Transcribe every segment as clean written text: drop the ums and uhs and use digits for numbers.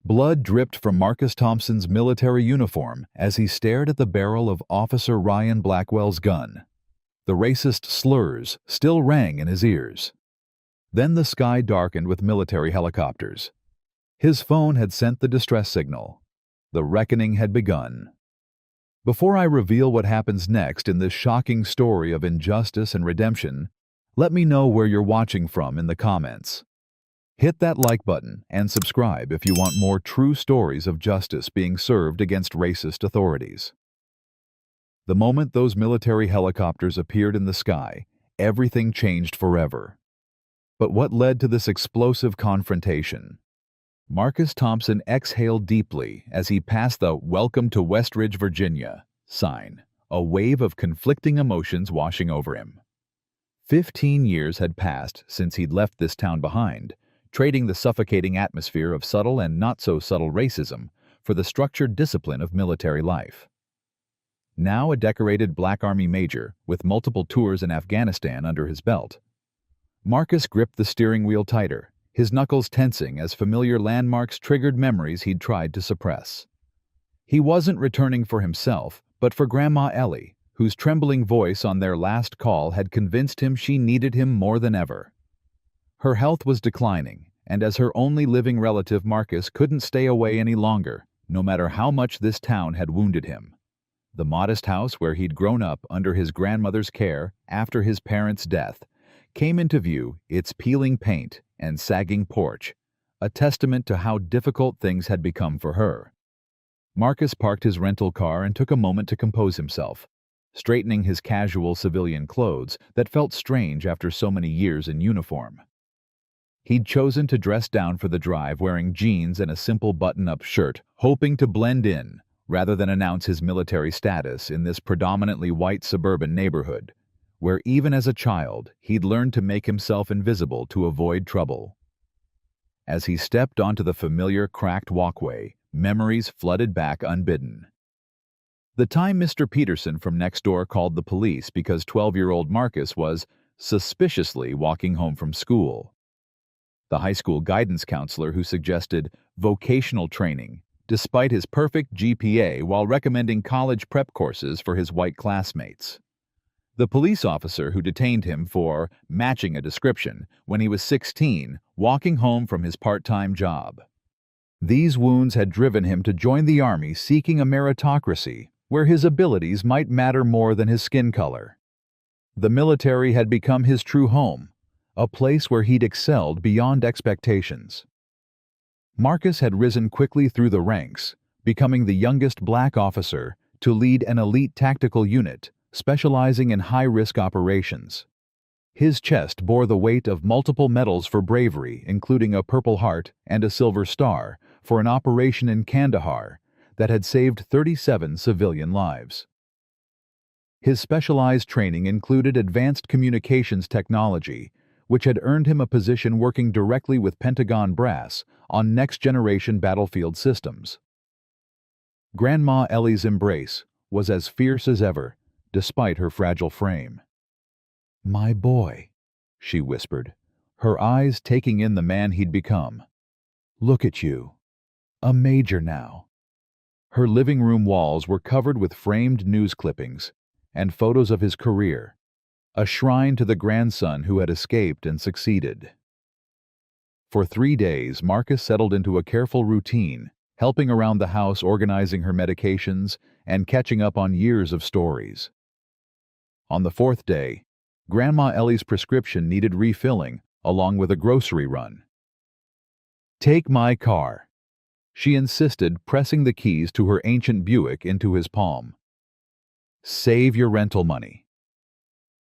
Blood dripped from Marcus Thompson's military uniform as he stared at the barrel of Officer Ryan Blackwell's gun. The racist slurs still rang in his ears. Then the sky darkened with military helicopters. His phone had sent the distress signal. The reckoning had begun. Before I reveal what happens next in this shocking story of injustice and redemption, let me know where you're watching from in the comments. Hit that like button and subscribe if you want more true stories of justice being served against racist authorities. The moment those military helicopters appeared in the sky, everything changed forever. But what led to this explosive confrontation? Marcus Thompson exhaled deeply as he passed the "Welcome to Westridge, Virginia" sign, a wave of conflicting emotions washing over him. 15 years had passed since he'd left this town behind, trading the suffocating atmosphere of subtle and not-so-subtle racism for the structured discipline of military life. Now a decorated Black Army major with multiple tours in Afghanistan under his belt, Marcus gripped the steering wheel tighter, his knuckles tensing as familiar landmarks triggered memories he'd tried to suppress. He wasn't returning for himself, but for Grandma Ellie, whose trembling voice on their last call had convinced him she needed him more than ever. Her health was declining, and as her only living relative, Marcus couldn't stay away any longer, no matter how much this town had wounded him. The modest house where he'd grown up under his grandmother's care after his parents' death came into view, its peeling paint and sagging porch, a testament to how difficult things had become for her. Marcus parked his rental car and took a moment to compose himself, straightening his casual civilian clothes that felt strange after so many years in uniform. He'd chosen to dress down for the drive wearing jeans and a simple button-up shirt, hoping to blend in rather than announce his military status in this predominantly white suburban neighborhood, where even as a child he'd learned to make himself invisible to avoid trouble. As he stepped onto the familiar cracked walkway, memories flooded back unbidden. The time Mr. Peterson from next door called the police because 12-year-old Marcus was suspiciously walking home from school. The high school guidance counselor who suggested vocational training despite his perfect GPA while recommending college prep courses for his white classmates. The police officer who detained him for matching a description when he was 16, walking home from his part-time job. These wounds had driven him to join the Army seeking a meritocracy where his abilities might matter more than his skin color. The military had become his true home, a place where he'd excelled beyond expectations. Marcus had risen quickly through the ranks, becoming the youngest Black officer to lead an elite tactical unit specializing in high-risk operations. His chest bore the weight of multiple medals for bravery, including a Purple Heart and a Silver Star for an operation in Kandahar that had saved 37 civilian lives. His specialized training included advanced communications technology, which had earned him a position working directly with Pentagon brass on next-generation battlefield systems. Grandma Ellie's embrace was as fierce as ever, despite her fragile frame. "My boy," she whispered, her eyes taking in the man he'd become. "Look at you. A major now." Her living room walls were covered with framed news clippings and photos of his career, a shrine to the grandson who had escaped and succeeded. For 3 days, Marcus settled into a careful routine, helping around the house organizing her medications and catching up on years of stories. On the 4th day, Grandma Ellie's prescription needed refilling, along with a grocery run. "Take my car," she insisted, pressing the keys to her ancient Buick into his palm. "Save your rental money."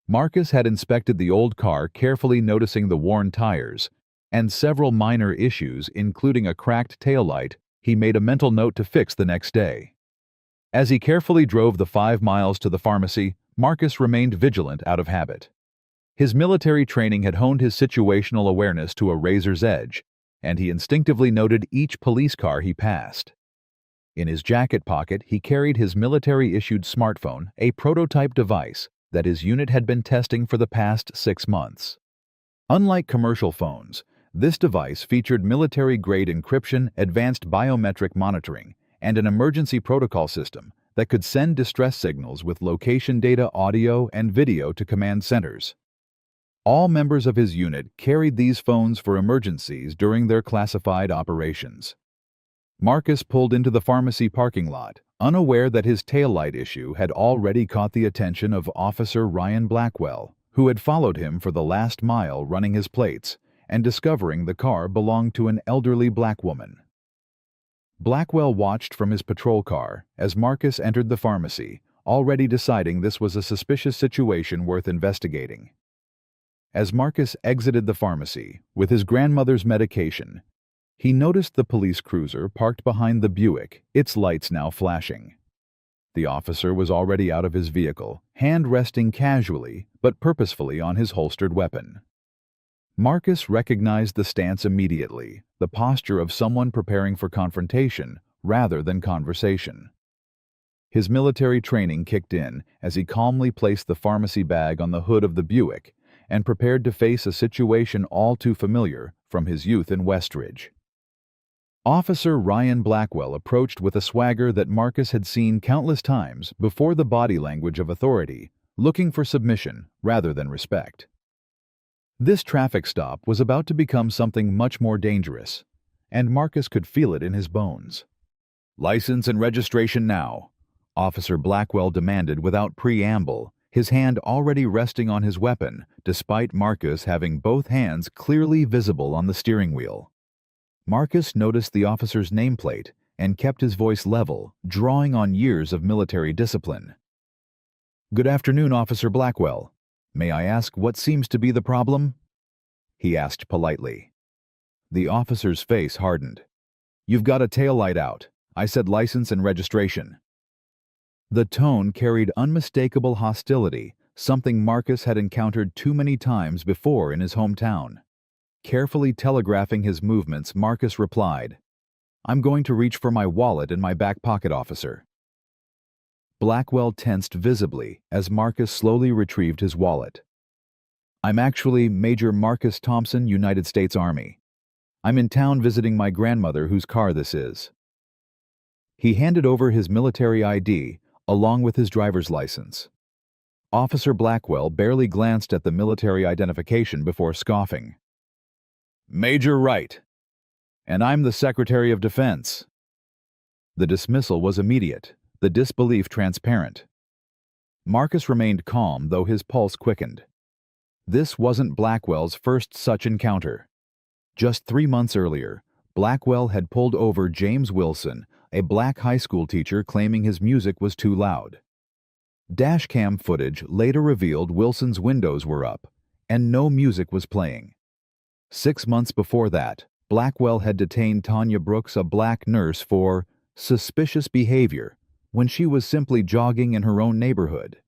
Marcus had inspected the old car, carefully noticing the worn tires and several minor issues, including a cracked taillight he made a mental note to fix the next day. As he carefully drove the 5 miles to the pharmacy, Marcus remained vigilant out of habit. His military training had honed his situational awareness to a razor's edge, and he instinctively noted each police car he passed. In his jacket pocket, he carried his military-issued smartphone, a prototype device that his unit had been testing for the past 6 months. Unlike commercial phones, This device featured military-grade encryption, advanced biometric monitoring, and an emergency protocol system that could send distress signals with location data, audio, and video to command centers. All members of his unit carried these phones for emergencies during their classified operations. Marcus pulled into the pharmacy parking lot, unaware that his taillight issue had already caught the attention of Officer Ryan Blackwell, who had followed him for the last mile running his plates and discovering the car belonged to an elderly black woman. Blackwell watched from his patrol car as Marcus entered the pharmacy, already deciding this was a suspicious situation worth investigating. As Marcus exited the pharmacy with his grandmother's medication, he noticed the police cruiser parked behind the Buick, its lights now flashing. The officer was already out of his vehicle, hand resting casually but purposefully on his holstered weapon. Marcus recognized the stance immediately, the posture of someone preparing for confrontation rather than conversation. His military training kicked in as he calmly placed the pharmacy bag on the hood of the Buick and prepared to face a situation all too familiar from his youth in Westridge. Officer Ryan Blackwell approached with a swagger that Marcus had seen countless times before, the body language of authority, looking for submission rather than respect. This traffic stop was about to become something much more dangerous, and Marcus could feel it in his bones. "License and registration now," Officer Blackwell demanded without preamble, his hand already resting on his weapon, despite Marcus having both hands clearly visible on the steering wheel. Marcus noticed the officer's nameplate and kept his voice level, drawing on years of military discipline. "Good afternoon, Officer Blackwell. May I ask what seems to be the problem?" he asked politely. The officer's face hardened. "You've got a taillight out. I said license and registration." The tone carried unmistakable hostility, something Marcus had encountered too many times before in his hometown. Carefully telegraphing his movements, Marcus replied, "I'm going to reach for my wallet in my back pocket, officer." Blackwell tensed visibly as Marcus slowly retrieved his wallet. "I'm actually Major Marcus Thompson, United States Army. I'm in town visiting my grandmother whose car this is." He handed over his military ID along with his driver's license. Officer Blackwell barely glanced at the military identification before scoffing. "Major Wright. And I'm the Secretary of Defense." The dismissal was immediate, the disbelief transparent. Marcus remained calm, though his pulse quickened. This wasn't Blackwell's first such encounter. Just 3 months earlier, Blackwell had pulled over James Wilson, a black high school teacher, claiming his music was too loud. Dashcam footage later revealed Wilson's windows were up, and no music was playing. 6 months before that, Blackwell had detained Tanya Brooks, a black nurse, for suspicious behavior when she was simply jogging in her own neighborhood.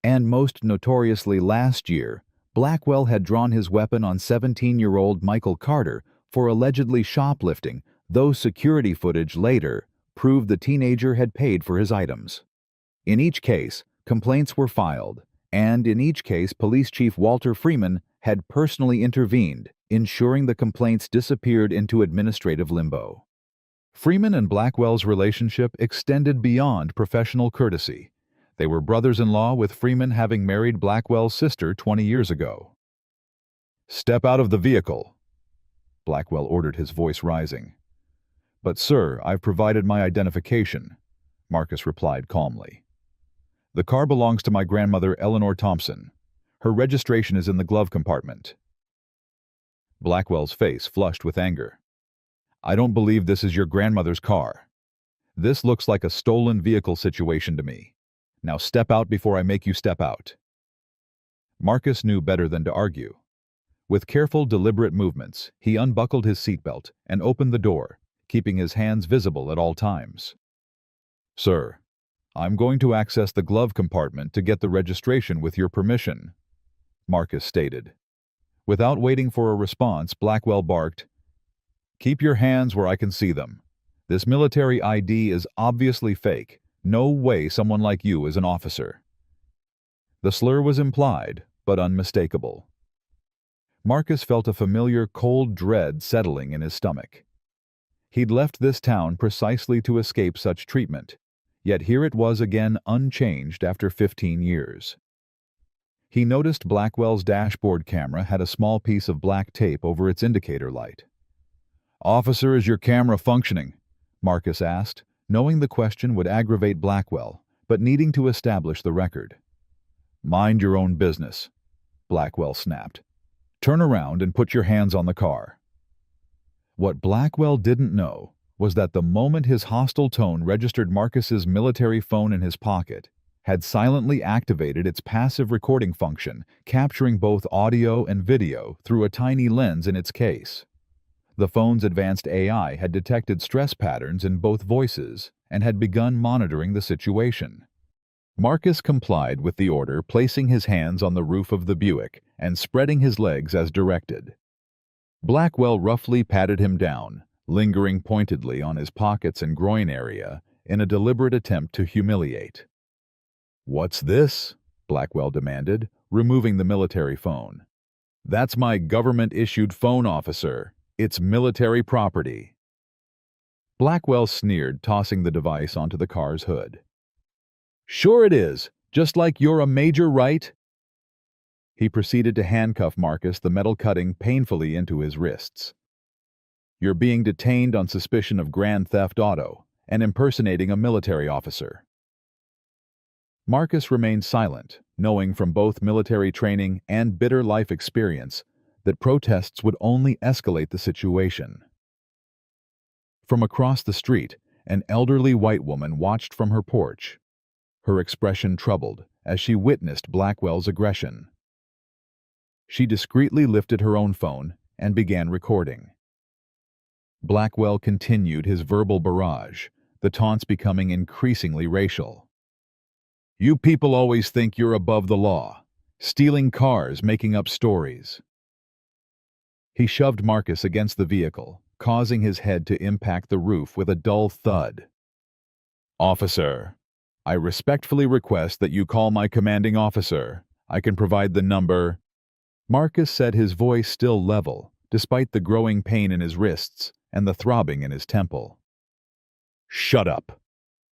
And most notoriously last year, Blackwell had drawn his weapon on 17-year-old Michael Carter for allegedly shoplifting, though security footage later proved the teenager had paid for his items. In each case, complaints were filed, and in each case Police Chief Walter Freeman had personally intervened, ensuring the complaints disappeared into administrative limbo. Freeman and Blackwell's relationship extended beyond professional courtesy. They were brothers-in-law, with Freeman having married Blackwell's sister 20 years ago. "Step out of the vehicle," Blackwell ordered, his voice rising. "But sir, I've provided my identification," Marcus replied calmly. "The car belongs to my grandmother, Eleanor Thompson. Her registration is in the glove compartment." Blackwell's face flushed with anger. "I don't believe this is your grandmother's car. This looks like a stolen vehicle situation to me. Now step out before I make you step out." Marcus knew better than to argue. With careful, deliberate movements, he unbuckled his seatbelt and opened the door, keeping his hands visible at all times. "Sir, I'm going to access the glove compartment to get the registration with your permission," Marcus stated. Without waiting for a response, Blackwell barked, "Keep your hands where I can see them. This military ID is obviously fake. No way someone like you is an officer." The slur was implied, but unmistakable. Marcus felt a familiar cold dread settling in his stomach. He'd left this town precisely to escape such treatment, yet here it was again unchanged after 15 years. He noticed Blackwell's dashboard camera had a small piece of black tape over its indicator light. "Officer, is your camera functioning?" Marcus asked, knowing the question would aggravate Blackwell, but needing to establish the record. "Mind your own business," Blackwell snapped. "Turn around and put your hands on the car." What Blackwell didn't know was that the moment his hostile tone registered Marcus's military phone in his pocket, had silently activated its passive recording function, capturing both audio and video through a tiny lens in its case. The phone's advanced AI had detected stress patterns in both voices and had begun monitoring the situation. Marcus complied with the order, placing his hands on the roof of the Buick and spreading his legs as directed. Blackwell roughly patted him down, lingering pointedly on his pockets and groin area in a deliberate attempt to humiliate. "What's this?" Blackwell demanded, removing the military phone. "That's my government-issued phone, officer. It's military property." Blackwell sneered, tossing the device onto the car's hood. "Sure it is, just like you're a major, right?" He proceeded to handcuff Marcus, the metal cutting painfully into his wrists. "You're being detained on suspicion of grand theft auto and impersonating a military officer." Marcus remained silent, knowing from both military training and bitter life experience that protests would only escalate the situation. From across the street, an elderly white woman watched from her porch, her expression troubled as she witnessed Blackwell's aggression. She discreetly lifted her own phone and began recording. Blackwell continued his verbal barrage, the taunts becoming increasingly racial. "You people always think you're above the law, stealing cars, making up stories." He shoved Marcus against the vehicle, causing his head to impact the roof with a dull thud. "Officer, I respectfully request that you call my commanding officer. I can provide the number." Marcus said, his voice still level, despite the growing pain in his wrists and the throbbing in his temple. "Shut up.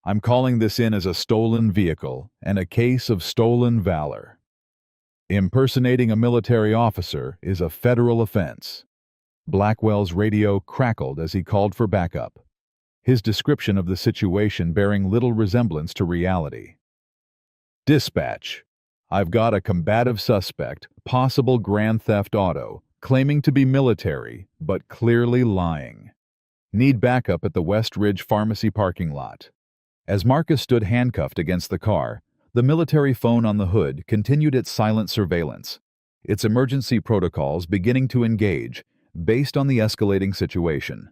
I'm calling this in as a stolen vehicle and a case of stolen valor. Impersonating a military officer is a federal offense." Blackwell's radio crackled as he called for backup, his description of the situation bearing little resemblance to reality. "Dispatch, I've got a combative suspect, possible grand theft auto, claiming to be military, but clearly lying. Need backup at the West Ridge Pharmacy parking lot." As Marcus stood handcuffed against the car, the military phone on the hood continued its silent surveillance, its emergency protocols beginning to engage based on the escalating situation.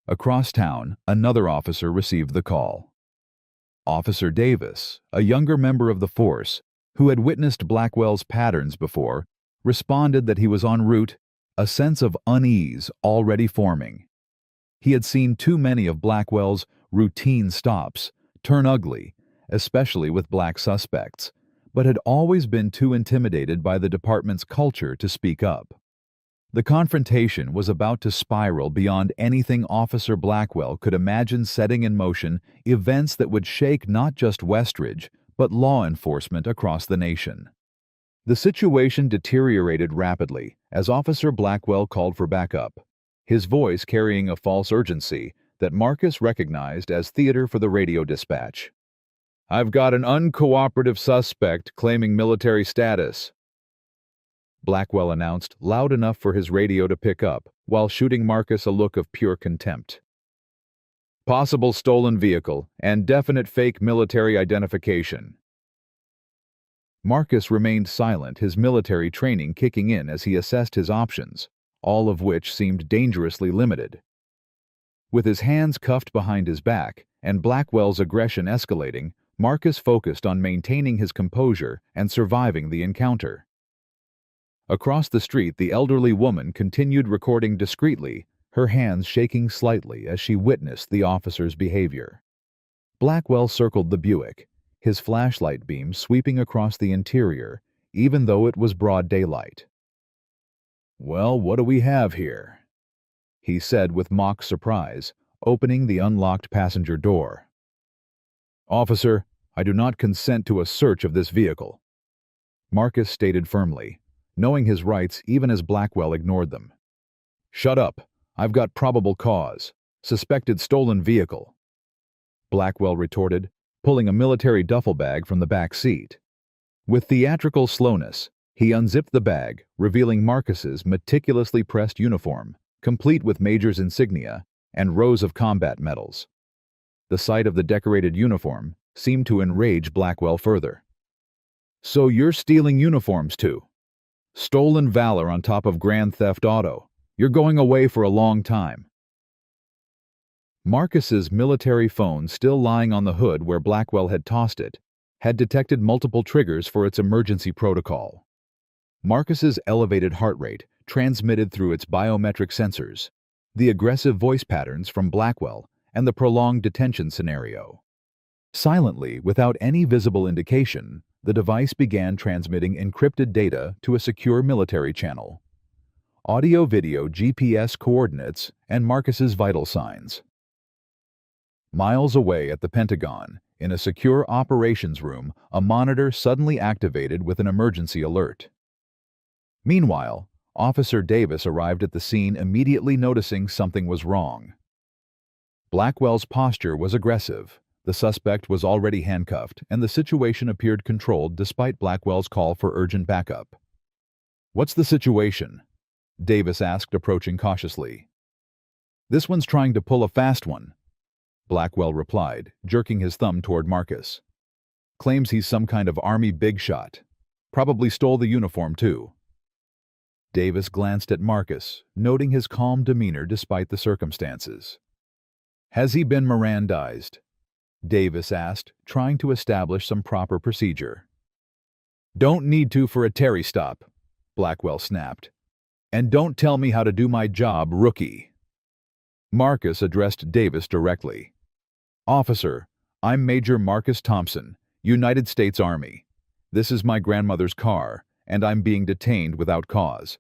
Across town, another officer received the call. Officer Davis, a younger member of the force, who had witnessed Blackwell's patterns before, responded that he was en route, a sense of unease already forming. He had seen too many of Blackwell's routine stops turn ugly, especially with black suspects, but had always been too intimidated by the department's culture to speak up. The confrontation was about to spiral beyond anything Officer Blackwell could imagine, setting in motion events that would shake not just Westridge, but law enforcement across the nation. The situation deteriorated rapidly as Officer Blackwell called for backup, his voice carrying a false urgency that Marcus recognized as theater for the radio dispatch. "I've got an uncooperative suspect claiming military status," Blackwell announced, loud enough for his radio to pick up, while shooting Marcus a look of pure contempt. "Possible stolen vehicle and definite fake military identification." Marcus remained silent, his military training kicking in as he assessed his options, all of which seemed dangerously limited. With his hands cuffed behind his back and Blackwell's aggression escalating, Marcus focused on maintaining his composure and surviving the encounter. Across the street, the elderly woman continued recording discreetly, her hands shaking slightly as she witnessed the officer's behavior. Blackwell circled the Buick, his flashlight beam sweeping across the interior, even though it was broad daylight. "Well, what do we have here?" he said with mock surprise, opening the unlocked passenger door. "Officer, I do not consent to a search of this vehicle," Marcus stated firmly, knowing his rights even as Blackwell ignored them. "Shut up. I've got probable cause. Suspected stolen vehicle," Blackwell retorted, pulling a military duffel bag from the back seat. With theatrical slowness, he unzipped the bag, revealing Marcus's meticulously pressed uniform, complete with major's insignia and rows of combat medals. The sight of the decorated uniform seemed to enrage Blackwell further. "So you're stealing uniforms too? Stolen valor on top of grand theft auto. You're going away for a long time." Marcus's military phone, still lying on the hood where Blackwell had tossed it, had detected multiple triggers for its emergency protocol. Marcus's elevated heart rate transmitted through its biometric sensors, the aggressive voice patterns from Blackwell, and the prolonged detention scenario. Silently, without any visible indication, the device began transmitting encrypted data to a secure military channel. Audio, video, GPS coordinates, and Marcus's vital signs. Miles away at the Pentagon, in a secure operations room, a monitor suddenly activated with an emergency alert. Meanwhile, Officer Davis arrived at the scene, immediately noticing something was wrong. Blackwell's posture was aggressive. The suspect was already handcuffed, and the situation appeared controlled despite Blackwell's call for urgent backup. "What's the situation?" Davis asked, approaching cautiously. "This one's trying to pull a fast one," Blackwell replied, jerking his thumb toward Marcus. "Claims he's some kind of army big shot. Probably stole the uniform too." Davis glanced at Marcus, noting his calm demeanor despite the circumstances. "Has he been Mirandized?" Davis asked, trying to establish some proper procedure. "Don't need to for a Terry stop," Blackwell snapped. "And don't tell me how to do my job, rookie." Marcus addressed Davis directly. "Officer, I'm Major Marcus Thompson, United States Army. This is my grandmother's car, and I'm being detained without cause.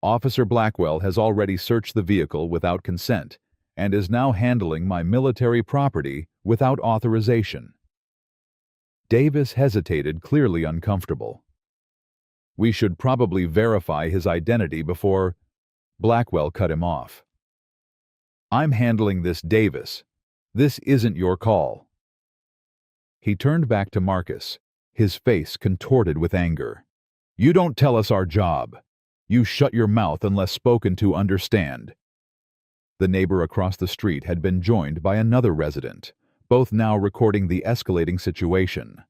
Officer Blackwell has already searched the vehicle without consent and is now handling my military property without authorization." Davis hesitated, clearly uncomfortable. "We should probably verify his identity before—" Blackwell cut him off. "I'm handling this, Davis. This isn't your call." He turned back to Marcus, his face contorted with anger. "You don't tell us our job. You shut your mouth unless spoken to, understand." The neighbor across the street had been joined by another resident, both now recording the escalating situation.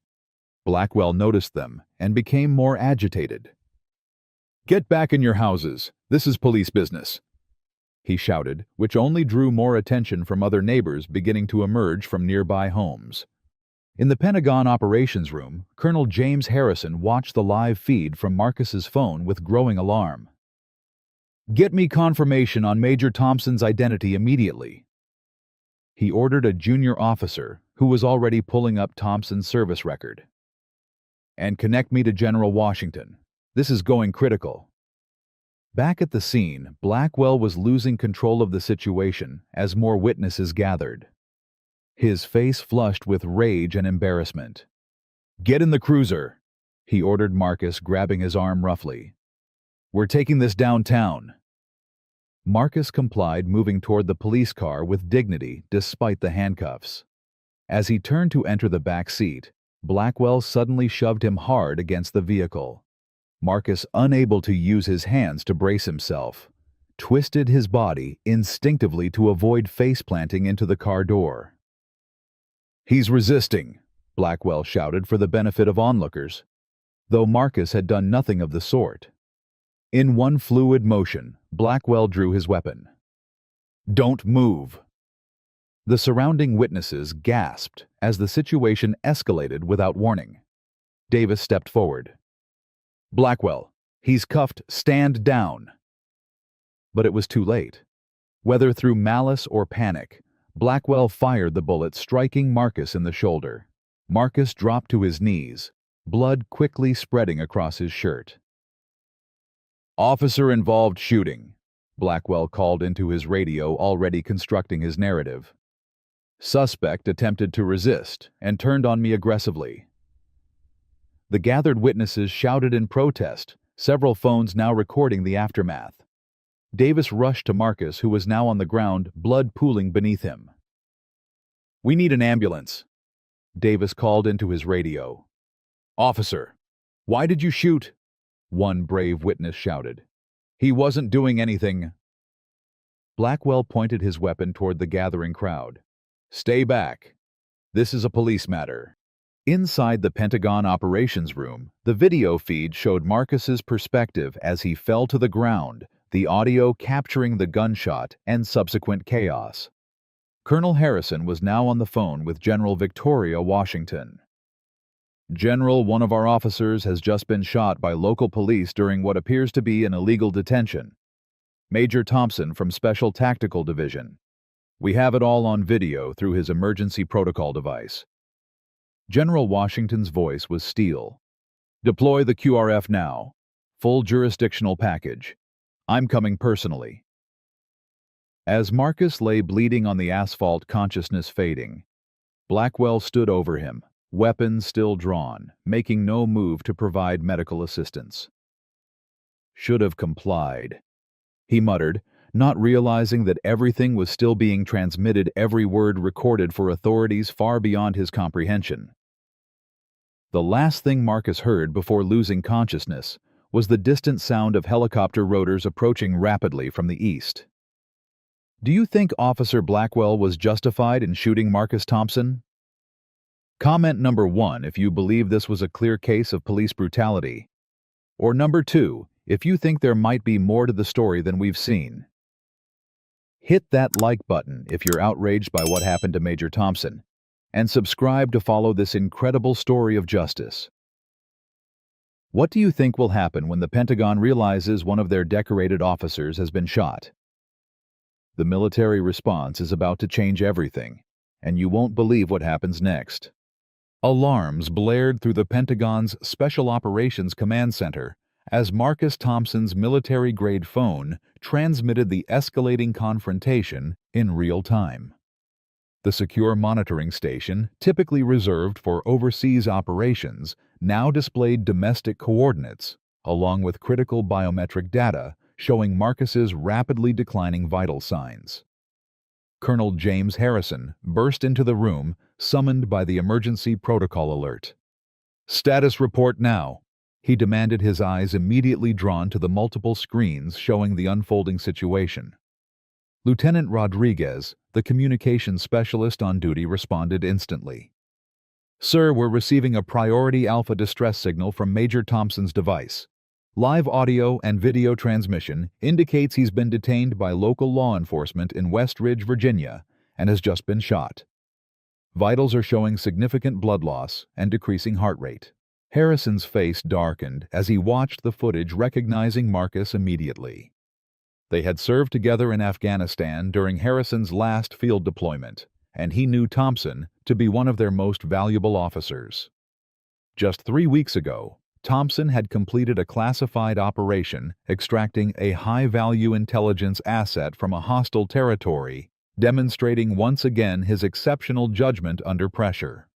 Blackwell noticed them and became more agitated. "Get back in your houses. This is police business," he shouted, which only drew more attention from other neighbors beginning to emerge from nearby homes. In the Pentagon operations room, Colonel James Harrison watched the live feed from Marcus's phone with growing alarm. "Get me confirmation on Major Thompson's identity immediately," he ordered a junior officer who was already pulling up Thompson's service record. "And connect me to General Washington. This is going critical." Back at the scene, Blackwell was losing control of the situation as more witnesses gathered. His face flushed with rage and embarrassment. "Get in the cruiser," he ordered Marcus, grabbing his arm roughly. "We're taking this downtown." Marcus complied, moving toward the police car with dignity despite the handcuffs. As he turned to enter the back seat, Blackwell suddenly shoved him hard against the vehicle. Marcus, unable to use his hands to brace himself, twisted his body instinctively to avoid face-planting into the car door. "He's resisting," Blackwell shouted for the benefit of onlookers, though Marcus had done nothing of the sort. In one fluid motion, Blackwell drew his weapon. "Don't move." The surrounding witnesses gasped as the situation escalated without warning. Davis stepped forward. "Blackwell, he's cuffed, stand down." But it was too late. Whether through malice or panic, Blackwell fired the bullet, striking Marcus in the shoulder. Marcus dropped to his knees, blood quickly spreading across his shirt. Officer-involved shooting, Blackwell called into his radio, already constructing his narrative. Suspect attempted to resist and turned on me aggressively. The gathered witnesses shouted in protest, several phones now recording the aftermath. Davis rushed to Marcus, who was now on the ground, blood pooling beneath him. "We need an ambulance," Davis called into his radio. "Officer, why did you shoot?" one brave witness shouted. "He wasn't doing anything." Blackwell pointed his weapon toward the gathering crowd. "Stay back. This is a police matter." Inside the Pentagon operations room, the video feed showed Marcus's perspective as he fell to the ground, the audio capturing the gunshot and subsequent chaos. Colonel Harrison was now on the phone with General Victoria Washington. "General, one of our officers has just been shot by local police during what appears to be an illegal detention. Major Thompson from Special Tactical Division. We have it all on video through his emergency protocol device." General Washington's voice was steel. "Deploy the QRF now. Full jurisdictional package. I'm coming personally." As Marcus lay bleeding on the asphalt, consciousness fading, Blackwell stood over him, weapons still drawn, making no move to provide medical assistance. "Should have complied," he muttered, not realizing that everything was still being transmitted, every word recorded for authorities far beyond his comprehension. The last thing Marcus heard before losing consciousness was the distant sound of helicopter rotors approaching rapidly from the east. Do you think Officer Blackwell was justified in shooting Marcus Thompson? Comment number 1 if you believe this was a clear case of police brutality. Or number 2 if you think there might be more to the story than we've seen. Hit that like button if you're outraged by what happened to Major Thompson, and subscribe to follow this incredible story of justice. What do you think will happen when the Pentagon realizes one of their decorated officers has been shot? The military response is about to change everything, and you won't believe what happens next. Alarms blared through the Pentagon's Special Operations Command Center as Marcus Thompson's military-grade phone transmitted the escalating confrontation in real time. The secure monitoring station, typically reserved for overseas operations, now displayed domestic coordinates, along with critical biometric data showing Marcus's rapidly declining vital signs. Colonel James Harrison burst into the room, summoned by the emergency protocol alert. "Status report now," he demanded, his eyes immediately drawn to the multiple screens showing the unfolding situation. Lieutenant Rodriguez, the communications specialist on duty, responded instantly. "Sir, we're receiving a priority alpha distress signal from Major Thompson's device. Live audio and video transmission indicates he's been detained by local law enforcement in West Ridge, Virginia, and has just been shot. Vitals are showing significant blood loss and decreasing heart rate." Harrison's face darkened as he watched the footage, recognizing Marcus immediately. They had served together in Afghanistan during Harrison's last field deployment, and he knew Thompson to be one of their most valuable officers. Just 3 weeks ago, Thompson had completed a classified operation extracting a high-value intelligence asset from a hostile territory, demonstrating once again his exceptional judgment under pressure.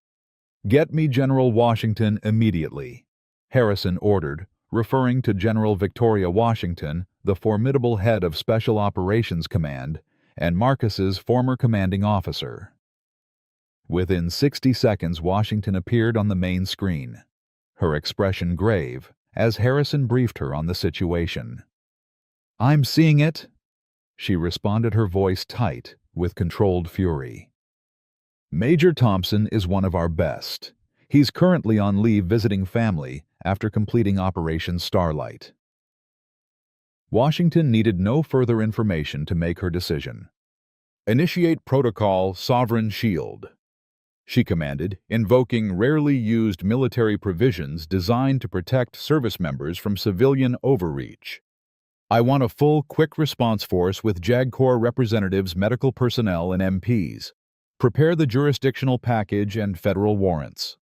"Get me General Washington immediately," Harrison ordered, referring to General Victoria Washington, the formidable head of Special Operations Command, and Marcus's former commanding officer. Within 60 seconds, Washington appeared on the main screen, her expression grave, as Harrison briefed her on the situation. "I'm seeing it," she responded, her voice tight with controlled fury. "Major Thompson is one of our best. He's currently on leave visiting family after completing Operation Starlight." Washington needed no further information to make her decision. "Initiate protocol Sovereign Shield," she commanded, invoking rarely used military provisions designed to protect service members from civilian overreach. "I want a full, quick response force with JAG Corps representatives, medical personnel, and MPs. Prepare the jurisdictional package and federal warrants."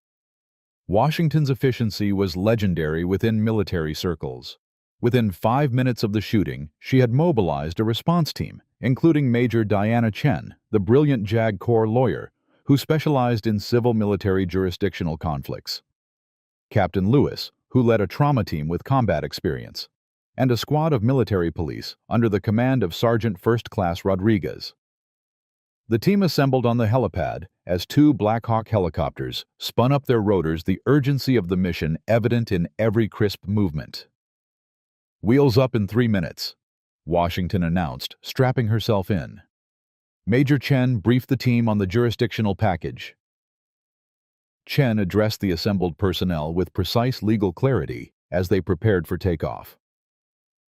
Washington's efficiency was legendary within military circles. Within 5 minutes of the shooting, she had mobilized a response team, including Major Diana Chen, the brilliant JAG Corps lawyer, who specialized in civil-military jurisdictional conflicts, Captain Lewis, who led a trauma team with combat experience, and a squad of military police under the command of Sergeant First Class Rodriguez. The team assembled on the helipad as 2 Black Hawk helicopters spun up their rotors, the urgency of the mission evident in every crisp movement. "Wheels up in 3 minutes," Washington announced, strapping herself in. Major Chen briefed the team on the jurisdictional package. Chen addressed the assembled personnel with precise legal clarity as they prepared for takeoff.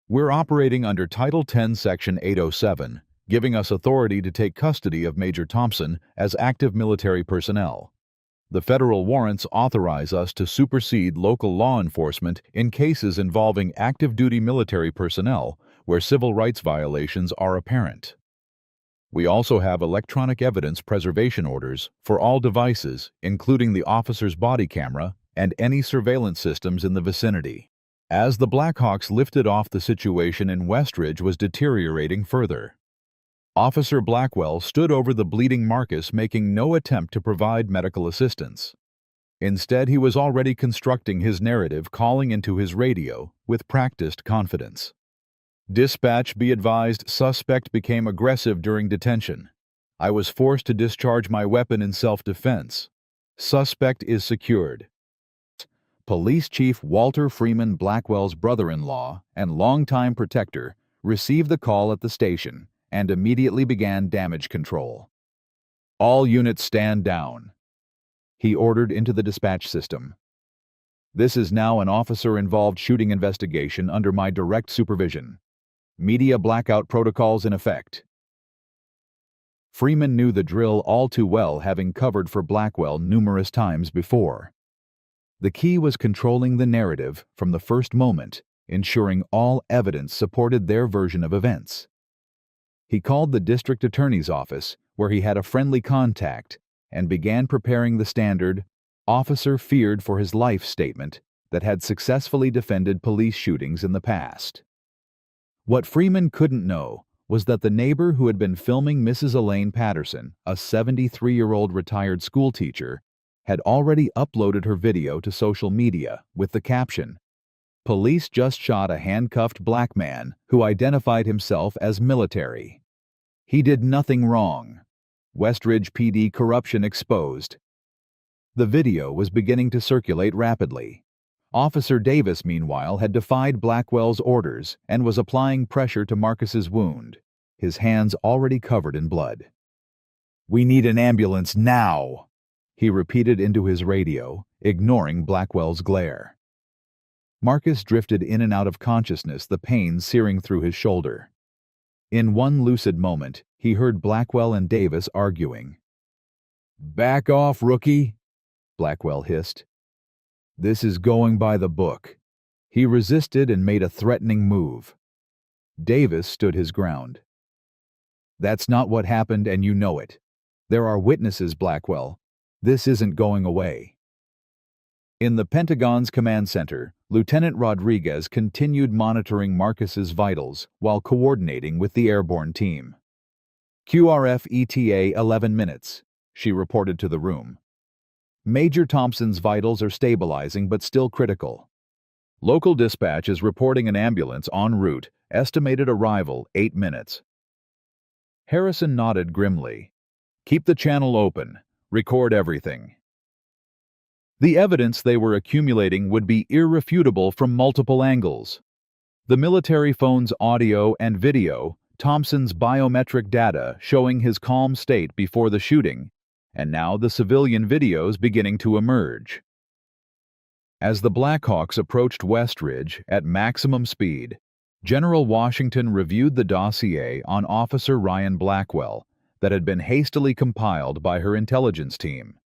"We're operating under Title 10, Section 807, giving us authority to take custody of Major Thompson as active military personnel. The federal warrants authorize us to supersede local law enforcement in cases involving active-duty military personnel where civil rights violations are apparent. We also have electronic evidence preservation orders for all devices, including the officer's body camera and any surveillance systems in the vicinity." As the Blackhawks lifted off, the situation in Westridge was deteriorating further. Officer Blackwell stood over the bleeding Marcus, making no attempt to provide medical assistance. Instead, he was already constructing his narrative, calling into his radio with practiced confidence. "Dispatch, be advised, suspect became aggressive during detention. I was forced to discharge my weapon in self-defense. Suspect is secured." Police Chief Walter Freeman Blackwell's brother-in-law and longtime protector received the call at the station and immediately began damage control. "All units stand down," he ordered into the dispatch system. "This is now an officer-involved shooting investigation under my direct supervision. Media blackout protocols in effect." Freeman knew the drill all too well, having covered for Blackwell numerous times before. The key was controlling the narrative from the first moment, ensuring all evidence supported their version of events. He called the district attorney's office, where he had a friendly contact, and began preparing the standard "officer feared for his life" statement that had successfully defended police shootings in the past. What Freeman couldn't know was that the neighbor who had been filming Mrs. Elaine Patterson, a 73-year-old retired schoolteacher, had already uploaded her video to social media with the caption, "Police just shot a handcuffed black man who identified himself as military. He did nothing wrong. Westridge PD corruption exposed." The video was beginning to circulate rapidly. Officer Davis, meanwhile, had defied Blackwell's orders and was applying pressure to Marcus's wound, his hands already covered in blood. "We need an ambulance now," he repeated into his radio, ignoring Blackwell's glare. Marcus drifted in and out of consciousness, the pain searing through his shoulder. In one lucid moment, he heard Blackwell and Davis arguing. "Back off, rookie," Blackwell hissed. "This is going by the book." He resisted and made a threatening move. Davis stood his ground. "That's not what happened, and you know it. There are witnesses, Blackwell. This isn't going away." In the Pentagon's command center, Lieutenant Rodriguez continued monitoring Marcus's vitals while coordinating with the airborne team. "QRF ETA 11 minutes, she reported to the room. "Major Thompson's vitals are stabilizing but still critical. Local dispatch is reporting an ambulance en route, estimated arrival 8 minutes. Harrison nodded grimly. "Keep the channel open. Record everything." The evidence they were accumulating would be irrefutable from multiple angles. The military phone's audio and video, Thompson's biometric data showing his calm state before the shooting, and now the civilian videos beginning to emerge. As the Blackhawks approached Westridge at maximum speed, General Washington reviewed the dossier on Officer Ryan Blackwell that had been hastily compiled by her intelligence team.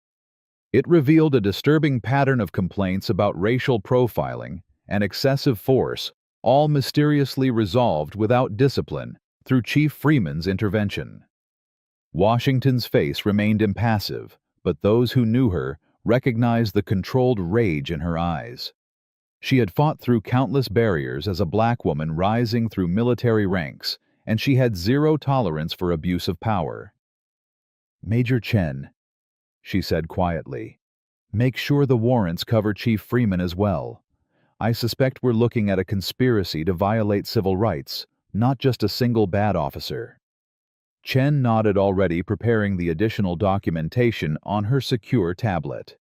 It revealed a disturbing pattern of complaints about racial profiling and excessive force, all mysteriously resolved without discipline through Chief Freeman's intervention. Washington's face remained impassive, but those who knew her recognized the controlled rage in her eyes. She had fought through countless barriers as a black woman rising through military ranks, and she had zero tolerance for abuse of power. "Major Chen," she said quietly, "make sure the warrants cover Chief Freeman as well. I suspect we're looking at a conspiracy to violate civil rights, not just a single bad officer." Chen nodded, already preparing the additional documentation on her secure tablet.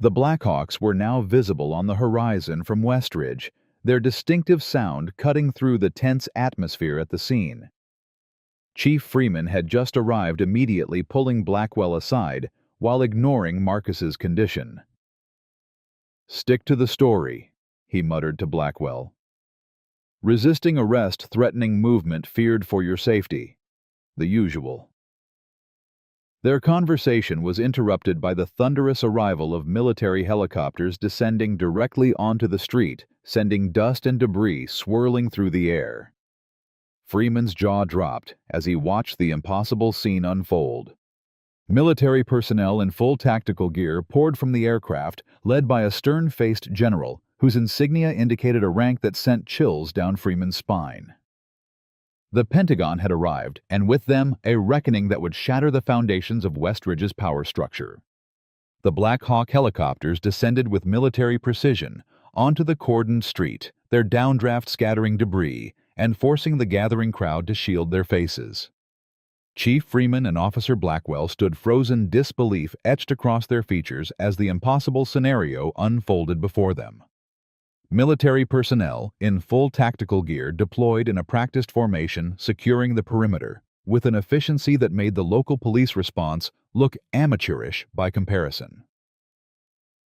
The Blackhawks were now visible on the horizon from Westridge, their distinctive sound cutting through the tense atmosphere at the scene. Chief Freeman had just arrived, immediately pulling Blackwell aside while ignoring Marcus's condition. "Stick to the story," he muttered to Blackwell. "Resisting arrest, threatening movement, feared for your safety. The usual." Their conversation was interrupted by the thunderous arrival of military helicopters descending directly onto the street, sending dust and debris swirling through the air. Freeman's jaw dropped as he watched the impossible scene unfold. Military personnel in full tactical gear poured from the aircraft, led by a stern-faced general whose insignia indicated a rank that sent chills down Freeman's spine. The Pentagon had arrived, and with them a reckoning that would shatter the foundations of Westridge's power structure. The Black Hawk helicopters descended with military precision onto the cordoned street, their downdraft scattering debris and forcing the gathering crowd to shield their faces. Chief Freeman and Officer Blackwell stood, frozen disbelief etched across their features as the impossible scenario unfolded before them. Military personnel in full tactical gear deployed in a practiced formation, securing the perimeter with an efficiency that made the local police response look amateurish by comparison.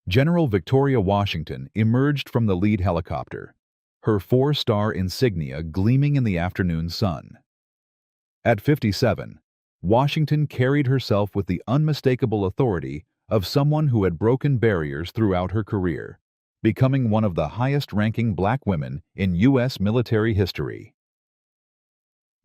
General Victoria Washington emerged from the lead helicopter, her 4-star insignia gleaming in the afternoon sun. At 57, Washington carried herself with the unmistakable authority of someone who had broken barriers throughout her career, becoming one of the highest-ranking black women in U.S. military history.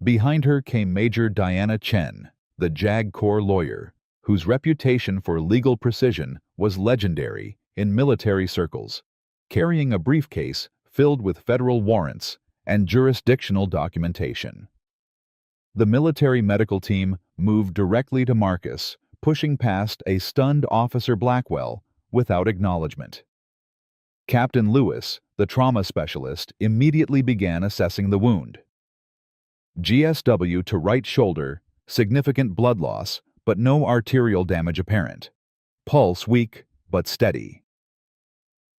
Behind her came Major Diana Chen, the JAG Corps lawyer, whose reputation for legal precision was legendary in military circles, carrying a briefcase filled with federal warrants and jurisdictional documentation. The military medical team moved directly to Marcus, pushing past a stunned Officer Blackwell without acknowledgement. Captain Lewis, the trauma specialist, immediately began assessing the wound. GSW to right shoulder, significant blood loss, but no arterial damage apparent. Pulse weak, but steady.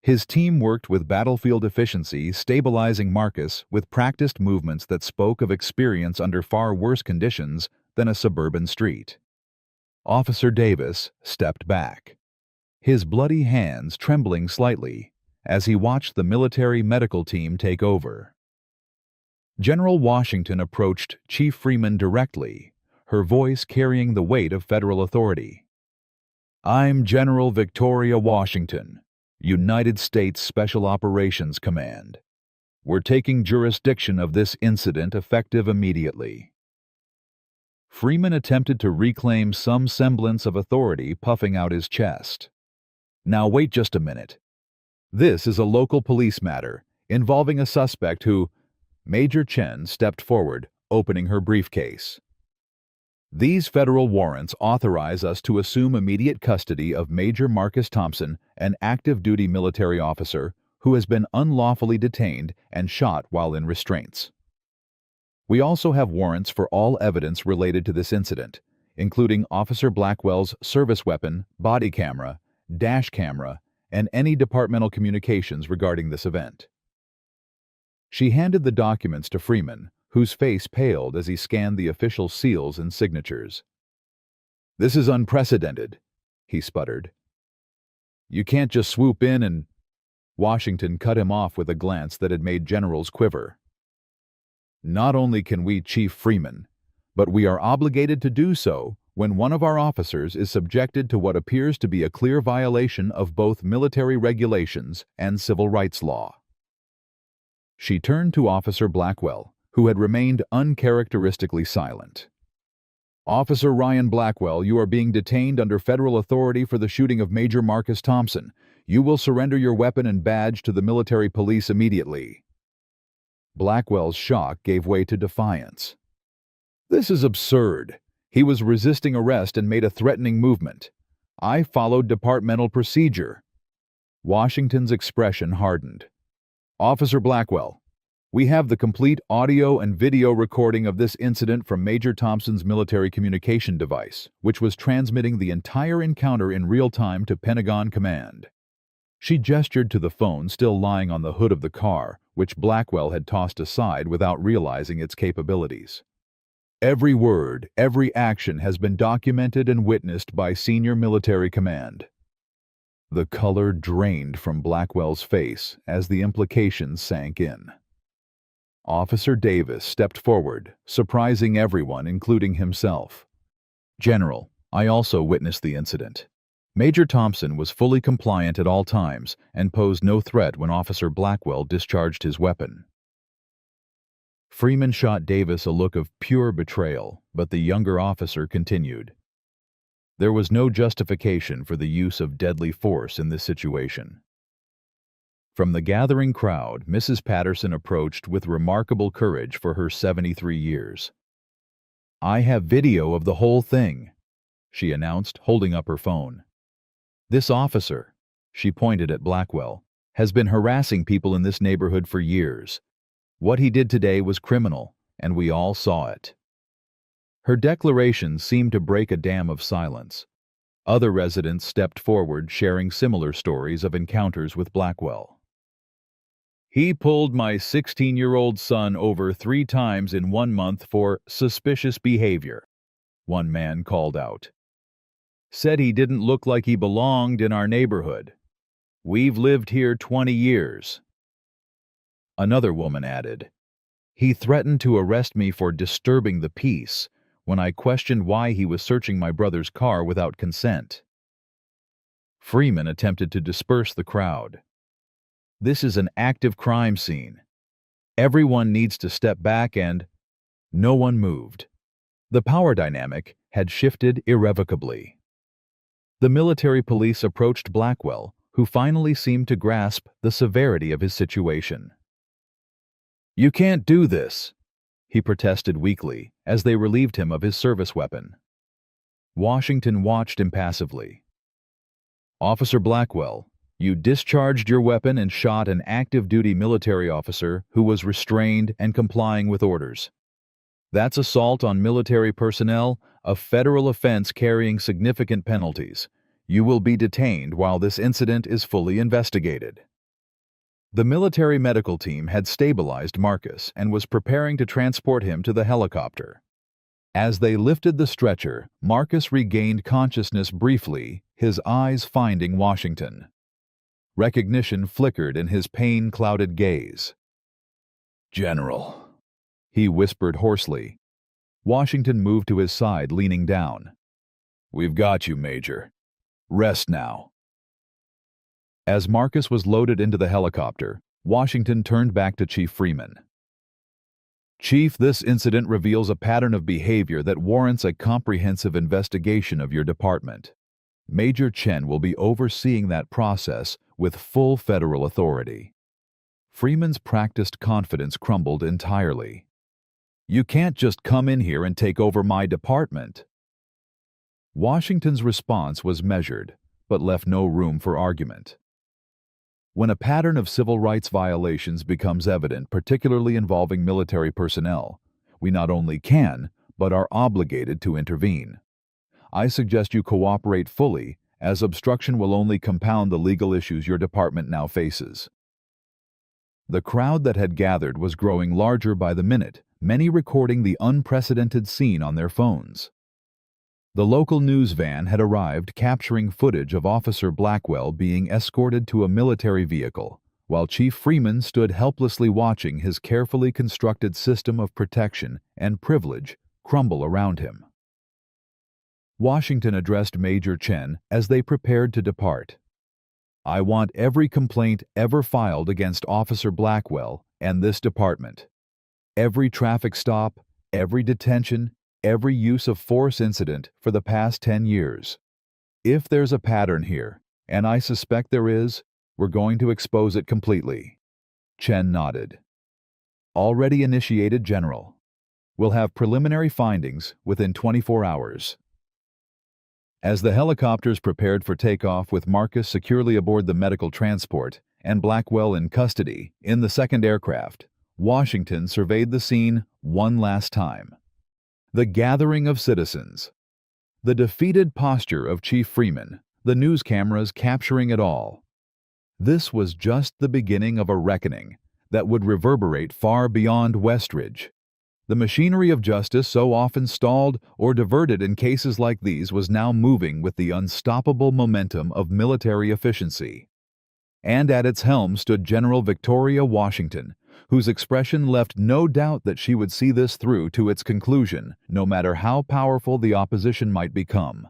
His team worked with battlefield efficiency, stabilizing Marcus with practiced movements that spoke of experience under far worse conditions than a suburban street. Officer Davis stepped back, his bloody hands trembling slightly as he watched the military medical team take over. General Washington approached Chief Freeman directly, her voice carrying the weight of federal authority. "I'm General Victoria Washington, United States Special Operations Command. We're taking jurisdiction of this incident effective immediately." Freeman attempted to reclaim some semblance of authority, puffing out his chest. "Now wait just a minute. This is a local police matter involving a suspect who—" Major Chen stepped forward, opening her briefcase. "These federal warrants authorize us to assume immediate custody of Major Marcus Thompson, an active-duty military officer who has been unlawfully detained and shot while in restraints. We also have warrants for all evidence related to this incident, including Officer Blackwell's service weapon, body camera, dash camera, and any departmental communications regarding this event." She handed the documents to Freeman, whose face paled as he scanned the official seals and signatures. "This is unprecedented," he sputtered. "You can't just swoop in and—" Washington cut him off with a glance that had made generals quiver. "Not only can we, Chief Freeman, but we are obligated to do so when one of our officers is subjected to what appears to be a clear violation of both military regulations and civil rights law." She turned to Officer Blackwell, who had remained uncharacteristically silent. "Officer Ryan Blackwell, you are being detained under federal authority for the shooting of Major Marcus Thompson. You will surrender your weapon and badge to the military police immediately." Blackwell's shock gave way to defiance. "This is absurd. He was resisting arrest and made a threatening movement. I followed departmental procedure." Washington's expression hardened. "Officer Blackwell, we have the complete audio and video recording of this incident from Major Thompson's military communication device, which was transmitting the entire encounter in real time to Pentagon Command." She gestured to the phone still lying on the hood of the car, which Blackwell had tossed aside without realizing its capabilities. "Every word, every action has been documented and witnessed by senior military command." The color drained from Blackwell's face as the implications sank in. Officer Davis stepped forward, surprising everyone, including himself. "General, I also witnessed the incident. Major Thompson was fully compliant at all times and posed no threat when Officer Blackwell discharged his weapon." Freeman shot Davis a look of pure betrayal, but the younger officer continued. "There was no justification for the use of deadly force in this situation." From the gathering crowd, Mrs. Patterson approached with remarkable courage for her 73 years. "I have video of the whole thing," she announced, holding up her phone. "This officer," she pointed at Blackwell, "has been harassing people in this neighborhood for years. What he did today was criminal, and we all saw it." Her declaration seemed to break a dam of silence. Other residents stepped forward, sharing similar stories of encounters with Blackwell. "He pulled my 16-year-old son over 3 times in 1 month for suspicious behavior," one man called out. "Said he didn't look like he belonged in our neighborhood. We've lived here 20 years. Another woman added, "He threatened to arrest me for disturbing the peace when I questioned why he was searching my brother's car without consent." Freeman attempted to disperse the crowd. "This is an active crime scene. Everyone needs to step back and—" No one moved. The power dynamic had shifted irrevocably. The military police approached Blackwell, who finally seemed to grasp the severity of his situation. "You can't do this," he protested weakly as they relieved him of his service weapon. Washington watched impassively. "Officer Blackwell, you discharged your weapon and shot an active-duty military officer who was restrained and complying with orders. That's assault on military personnel, a federal offense carrying significant penalties. You will be detained while this incident is fully investigated." The military medical team had stabilized Marcus and was preparing to transport him to the helicopter. As they lifted the stretcher, Marcus regained consciousness briefly, his eyes finding Washington. Recognition flickered in his pain-clouded gaze. "General," he whispered hoarsely. Washington moved to his side, leaning down. "We've got you, Major. Rest now." As Marcus was loaded into the helicopter, Washington turned back to Chief Freeman. "Chief, this incident reveals a pattern of behavior that warrants a comprehensive investigation of your department. Major Chen will be overseeing that process with full federal authority." Freeman's practiced confidence crumbled entirely. "You can't just come in here and take over my department." Washington's response was measured, but left no room for argument. When a pattern of civil rights violations becomes evident, particularly involving military personnel, we not only can, but are obligated to intervene. I suggest you cooperate fully, as obstruction will only compound the legal issues your department now faces. The crowd that had gathered was growing larger by the minute, many recording the unprecedented scene on their phones. The local news van had arrived, capturing footage of Officer Blackwell being escorted to a military vehicle, while Chief Freeman stood helplessly watching his carefully constructed system of protection and privilege crumble around him. Washington addressed Major Chen as they prepared to depart. "I want every complaint ever filed against Officer Blackwell and this department. Every traffic stop, every detention, every use of force incident for the past 10 years. If there's a pattern here, And I suspect there is. We're going to expose it completely. Chen nodded. Already initiated, General. We'll have preliminary findings within 24 hours. As the helicopters prepared for takeoff with Marcus securely aboard the medical transport and Blackwell in custody in the second aircraft, Washington surveyed the scene one last time. The gathering of citizens. The defeated posture of Chief Freeman, the news cameras capturing it all. This was just the beginning of a reckoning that would reverberate far beyond Westridge. The machinery of justice, so often stalled or diverted in cases like these, was now moving with the unstoppable momentum of military efficiency. And at its helm stood General Victoria Washington, whose expression left no doubt that she would see this through to its conclusion, no matter how powerful the opposition might become.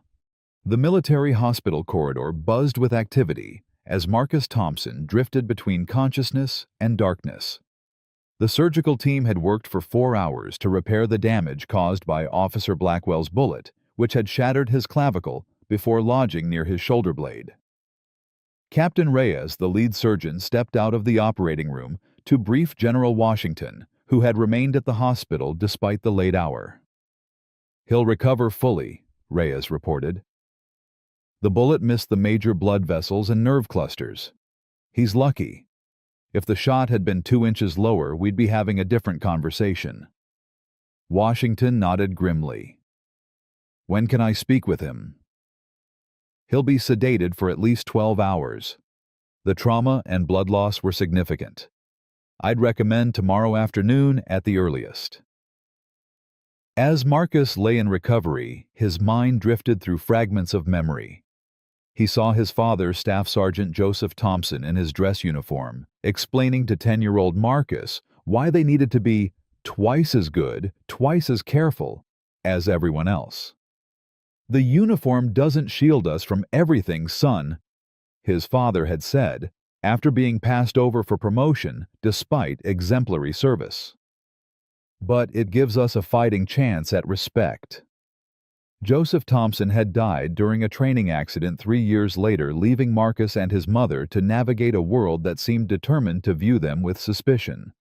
The military hospital corridor buzzed with activity as Marcus Thompson drifted between consciousness and darkness. The surgical team had worked for 4 hours to repair the damage caused by Officer Blackwell's bullet, which had shattered his clavicle before lodging near his shoulder blade. Captain Reyes, the lead surgeon, stepped out of the operating room to brief General Washington, who had remained at the hospital despite the late hour. "He'll recover fully," Reyes reported. "The bullet missed the major blood vessels and nerve clusters. He's lucky. If the shot had been 2 inches lower, we'd be having a different conversation." Washington nodded grimly. "When can I speak with him?" "He'll be sedated for at least 12 hours. The trauma and blood loss were significant. I'd recommend tomorrow afternoon at the earliest." As Marcus lay in recovery, his mind drifted through fragments of memory. He saw his father, Staff Sergeant Joseph Thompson, in his dress uniform, explaining to 10-year-old Marcus why they needed to be twice as good, twice as careful as everyone else. "The uniform doesn't shield us from everything, son," his father had said, after being passed over for promotion despite exemplary service. "But it gives us a fighting chance at respect." Joseph Thompson had died during a training accident 3 years later, leaving Marcus and his mother to navigate a world that seemed determined to view them with suspicion.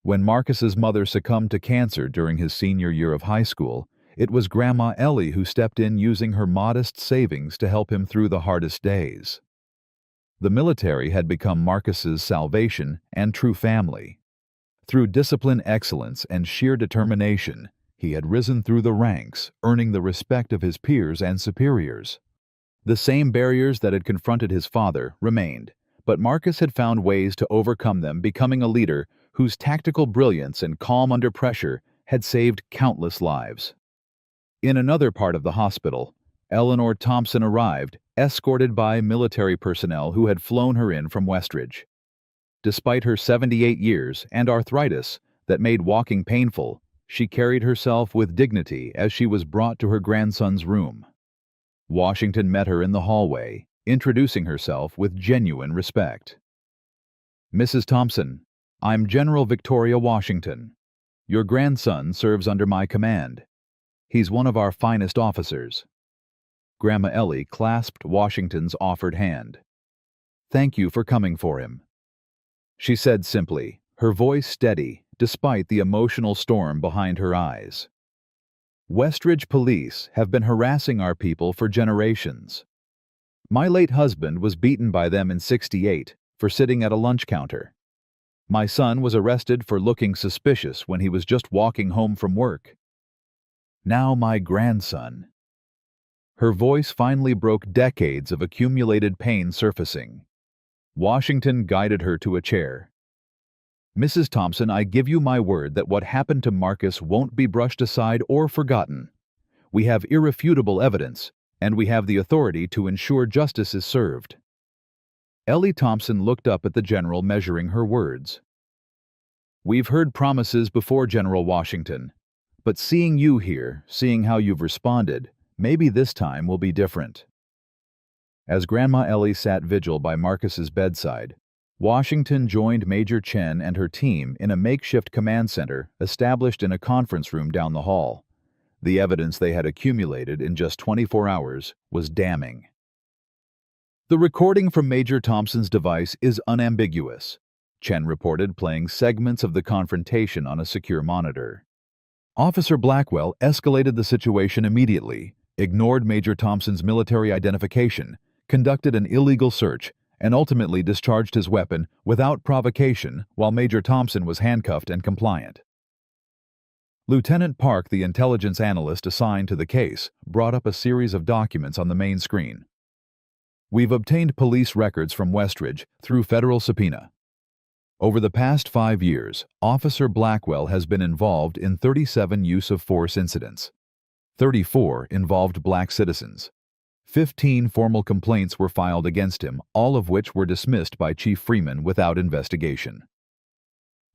When Marcus's mother succumbed to cancer during his senior year of high school, it was Grandma Ellie who stepped in, using her modest savings to help him through the hardest days. The military had become Marcus's salvation and true family. Through discipline, excellence, and sheer determination, he had risen through the ranks, earning the respect of his peers and superiors. The same barriers that had confronted his father remained, but Marcus had found ways to overcome them, becoming a leader whose tactical brilliance and calm under pressure had saved countless lives. In another part of the hospital, Eleanor Thompson arrived, escorted by military personnel who had flown her in from Westridge. Despite her 78 years and arthritis that made walking painful, she carried herself with dignity as she was brought to her grandson's room. Washington met her in the hallway, introducing herself with genuine respect. "Mrs. Thompson, I'm General Victoria Washington. Your grandson serves under my command. He's one of our finest officers." Grandma Ellie clasped Washington's offered hand. "Thank you for coming for him," she said simply, her voice steady despite the emotional storm behind her eyes. "Westridge police have been harassing our people for generations. My late husband was beaten by them in '68 for sitting at a lunch counter. My son was arrested for looking suspicious when he was just walking home from work. Now my grandson." Her voice finally broke decades of accumulated pain surfacing. Washington guided her to a chair. "Mrs. Thompson, I give you my word that what happened to Marcus won't be brushed aside or forgotten. We have irrefutable evidence, and we have the authority to ensure justice is served." Ellie Thompson looked up at the general, measuring her words. "We've heard promises before, General Washington, but seeing you here, seeing how you've responded, maybe this time will be different." As Grandma Ellie sat vigil by Marcus's bedside, Washington joined Major Chen and her team in a makeshift command center established in a conference room down the hall. The evidence they had accumulated in just 24 hours was damning. The recording from Major Thompson's device is unambiguous. Chen reported playing segments of the confrontation on a secure monitor. Officer Blackwell escalated the situation immediately, ignored Major Thompson's military identification, conducted an illegal search, and ultimately discharged his weapon without provocation while Major Thompson was handcuffed and compliant. Lieutenant Park, the intelligence analyst assigned to the case, brought up a series of documents on the main screen. We've obtained police records from Westridge through federal subpoena. Over the past 5 years, Officer Blackwell has been involved in 37 use-of-force incidents. 34 involved black citizens. 15 formal complaints were filed against him, all of which were dismissed by Chief Freeman without investigation.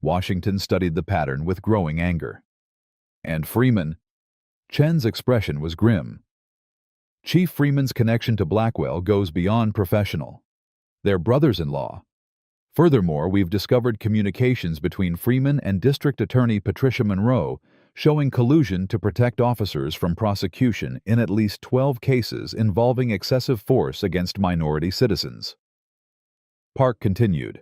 Washington studied the pattern with growing anger. And Freeman? Chen's expression was grim. Chief Freeman's connection to Blackwell goes beyond professional. They're brothers-in-law. Furthermore, we've discovered communications between Freeman and District Attorney Patricia Monroe showing collusion to protect officers from prosecution in at least 12 cases involving excessive force against minority citizens. Park continued.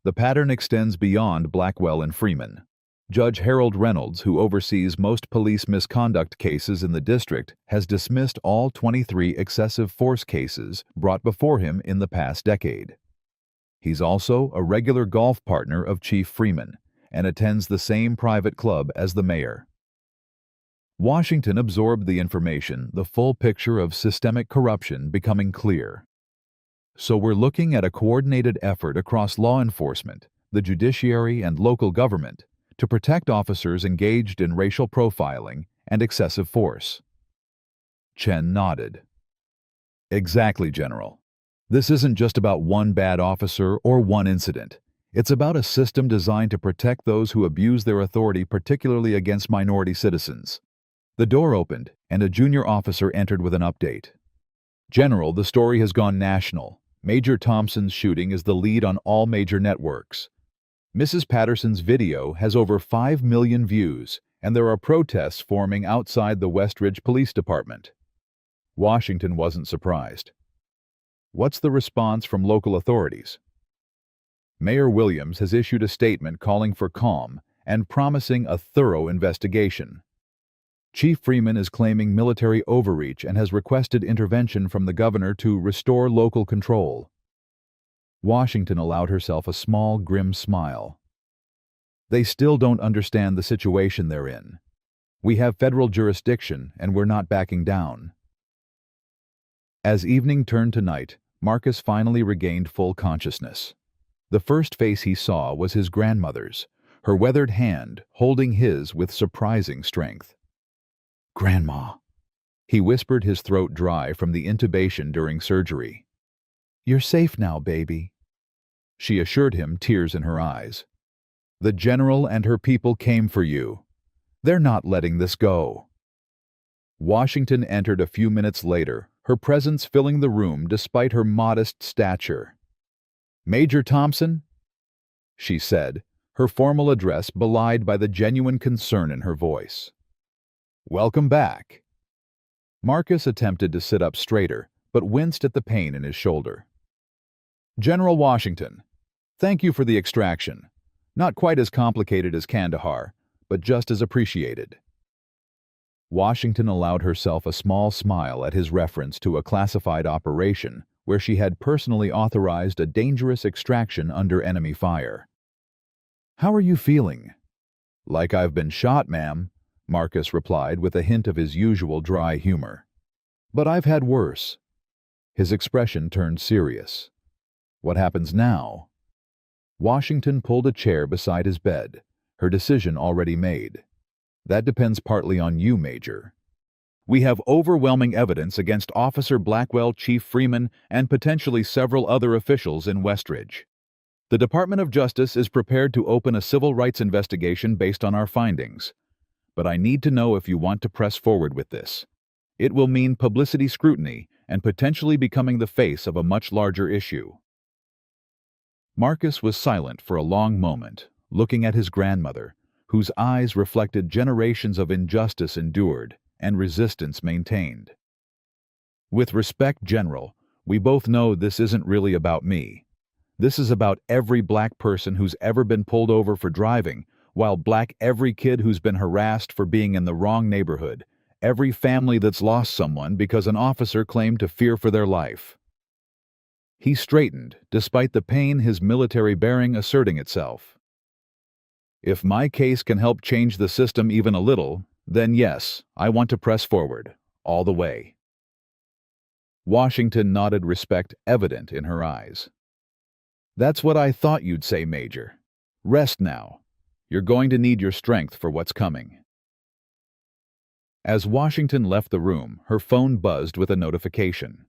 The pattern extends beyond Blackwell and Freeman. Judge Harold Reynolds, who oversees most police misconduct cases in the district, has dismissed all 23 excessive force cases brought before him in the past decade. He's also a regular golf partner of Chief Freeman and attends the same private club as the mayor. Washington absorbed the information, the full picture of systemic corruption becoming clear. So we're looking at a coordinated effort across law enforcement, the judiciary, and local government to protect officers engaged in racial profiling and excessive force. Chen nodded. Exactly, General. This isn't just about one bad officer or one incident. It's about a system designed to protect those who abuse their authority, particularly against minority citizens. The door opened, and a junior officer entered with an update. General, the story has gone national. Major Thompson's shooting is the lead on all major networks. Mrs. Patterson's video has over 5 million views, and there are protests forming outside the Westridge Police Department. Washington wasn't surprised. What's the response from local authorities? Mayor Williams has issued a statement calling for calm and promising a thorough investigation. Chief Freeman is claiming military overreach and has requested intervention from the governor to restore local control. Washington allowed herself a small, grim smile. They still don't understand the situation they're in. We have federal jurisdiction, and we're not backing down. As evening turned to night, Marcus finally regained full consciousness. The first face he saw was his grandmother's, her weathered hand holding his with surprising strength. "Grandma," he whispered, his throat dry from the intubation during surgery. "You're safe now, baby," she assured him, tears in her eyes. "The general and her people came for you. They're not letting this go." Washington entered a few minutes later, her presence filling the room despite her modest stature. "Major Thompson?" she said, her formal address belied by the genuine concern in her voice. "Welcome back." Marcus attempted to sit up straighter, but winced at the pain in his shoulder. "General Washington, thank you for the extraction. Not quite as complicated as Kandahar, but just as appreciated." Washington allowed herself a small smile at his reference to a classified operation where she had personally authorized a dangerous extraction under enemy fire. "How are you feeling?" "Like I've been shot, ma'am," Marcus replied with a hint of his usual dry humor. "But I've had worse." His expression turned serious. "What happens now?" Washington pulled a chair beside his bed, her decision already made. "That depends partly on you, Major. We have overwhelming evidence against Officer Blackwell, Chief Freeman, and potentially several other officials in Westridge. The Department of Justice is prepared to open a civil rights investigation based on our findings. But I need to know if you want to press forward with this. It will mean publicity scrutiny and potentially becoming the face of a much larger issue." Marcus was silent for a long moment, looking at his grandmother, whose eyes reflected generations of injustice endured and resistance maintained. "With respect, General, We both know this isn't really about me. This is about every black person who's ever been pulled over for driving, while black every kid who's been harassed for being in the wrong neighborhood, every family that's lost someone because an officer claimed to fear for their life. He straightened, despite the pain his military bearing asserting itself. If my case can help change the system even a little, then yes, I want to press forward, all the way. Washington nodded, respect evident in her eyes. That's what I thought you'd say, Major. Rest now. You're going to need your strength for what's coming. As Washington left the room, her phone buzzed with a notification.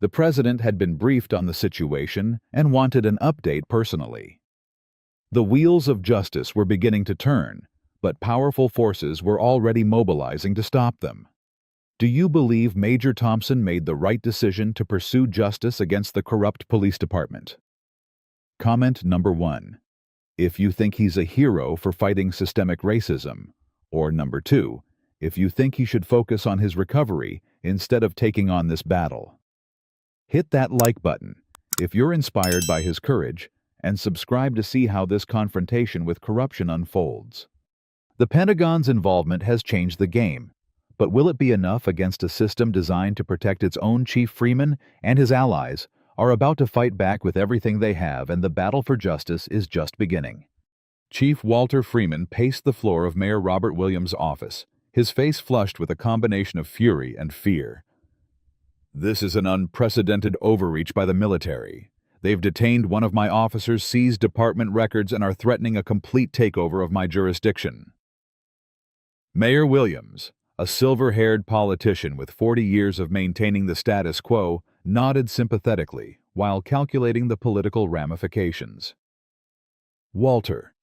The president had been briefed on the situation and wanted an update personally. The wheels of justice were beginning to turn, but powerful forces were already mobilizing to stop them. Do you believe Major Thompson made the right decision to pursue justice against the corrupt police department? Comment number 1. If you think he's a hero for fighting systemic racism, or number 2, if you think he should focus on his recovery instead of taking on this battle. Hit that like button if you're inspired by his courage, and subscribe to see how this confrontation with corruption unfolds. The Pentagon's involvement has changed the game, but will it be enough against a system designed to protect its own Chief Freeman and his allies are about to fight back with everything they have, and the battle for justice is just beginning. Chief Walter Freeman paced the floor of Mayor Robert Williams' office, his face flushed with a combination of fury and fear. This is an unprecedented overreach by the military. They've detained one of my officers, seized department records, and are threatening a complete takeover of my jurisdiction. Mayor Williams, a silver-haired politician with 40 years of maintaining the status quo, nodded sympathetically while calculating the political ramifications. Walter,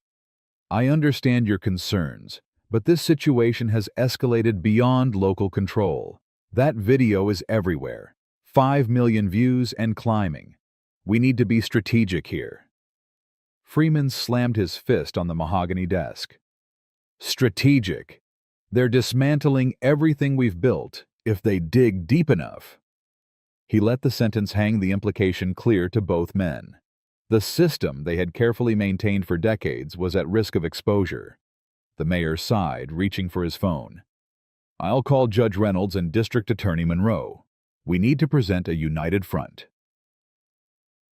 I understand your concerns, but this situation has escalated beyond local control. That video is everywhere. 5 million views and climbing. We need to be strategic here. Freeman slammed his fist on the mahogany desk. Strategic. They're dismantling everything we've built if they dig deep enough. He let the sentence hang, the implication clear to both men. The system they had carefully maintained for decades was at risk of exposure. The mayor sighed, reaching for his phone. I'll call Judge Reynolds and District Attorney Monroe. We need to present a united front.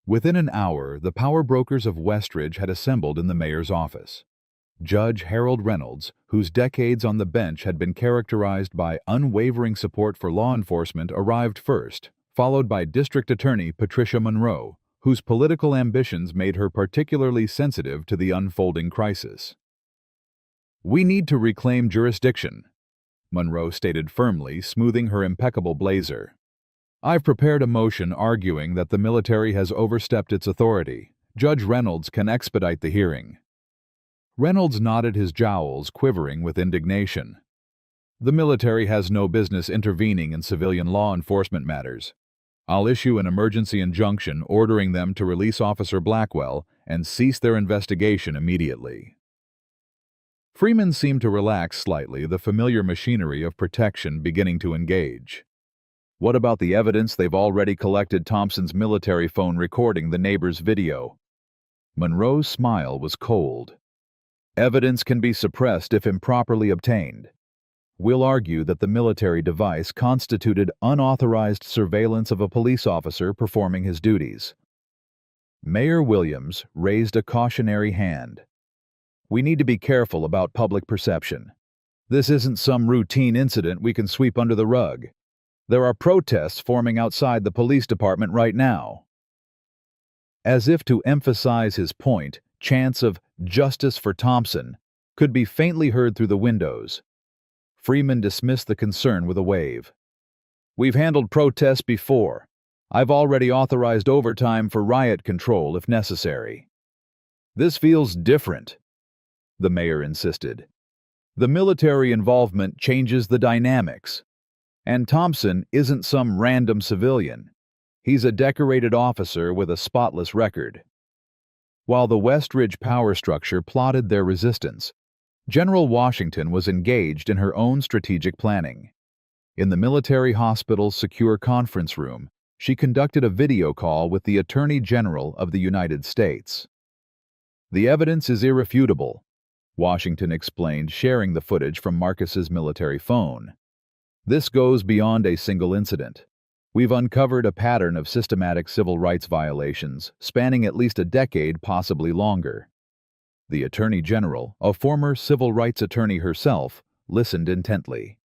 Within an hour, the power brokers of Westridge had assembled in the mayor's office. Judge Harold Reynolds, whose decades on the bench had been characterized by unwavering support for law enforcement, arrived first, followed by District Attorney Patricia Monroe, whose political ambitions made her particularly sensitive to the unfolding crisis. We need to reclaim jurisdiction, Monroe stated firmly, smoothing her impeccable blazer. I've prepared a motion arguing that the military has overstepped its authority. Judge Reynolds can expedite the hearing. Reynolds nodded, his jowls quivering with indignation. The military has no business intervening in civilian law enforcement matters. I'll issue an emergency injunction ordering them to release Officer Blackwell and cease their investigation immediately. Freeman seemed to relax slightly, the familiar machinery of protection beginning to engage. What about the evidence they've already collected? Thompson's military phone recording the neighbor's video. Monroe's smile was cold. Evidence can be suppressed if improperly obtained. We'll argue that the military device constituted unauthorized surveillance of a police officer performing his duties. Mayor Williams raised a cautionary hand. We need to be careful about public perception. This isn't some routine incident we can sweep under the rug. There are protests forming outside the police department right now. As if to emphasize his point, chants of "Justice for Thompson" could be faintly heard through the windows. Freeman dismissed the concern with a wave. We've handled protests before. I've already authorized overtime for riot control if necessary. This feels different, the mayor insisted. The military involvement changes the dynamics. And Thompson isn't some random civilian. He's a decorated officer with a spotless record. While the Westridge power structure plotted their resistance, General Washington was engaged in her own strategic planning. In the military hospital's secure conference room, She conducted a video call with the Attorney General of the United States. "The evidence is irrefutable," Washington explained, sharing the footage from Marcus's military phone. "This goes beyond a single incident. We've uncovered a pattern of systematic civil rights violations spanning at least a decade, possibly longer." The Attorney General, a former civil rights attorney herself, listened intently.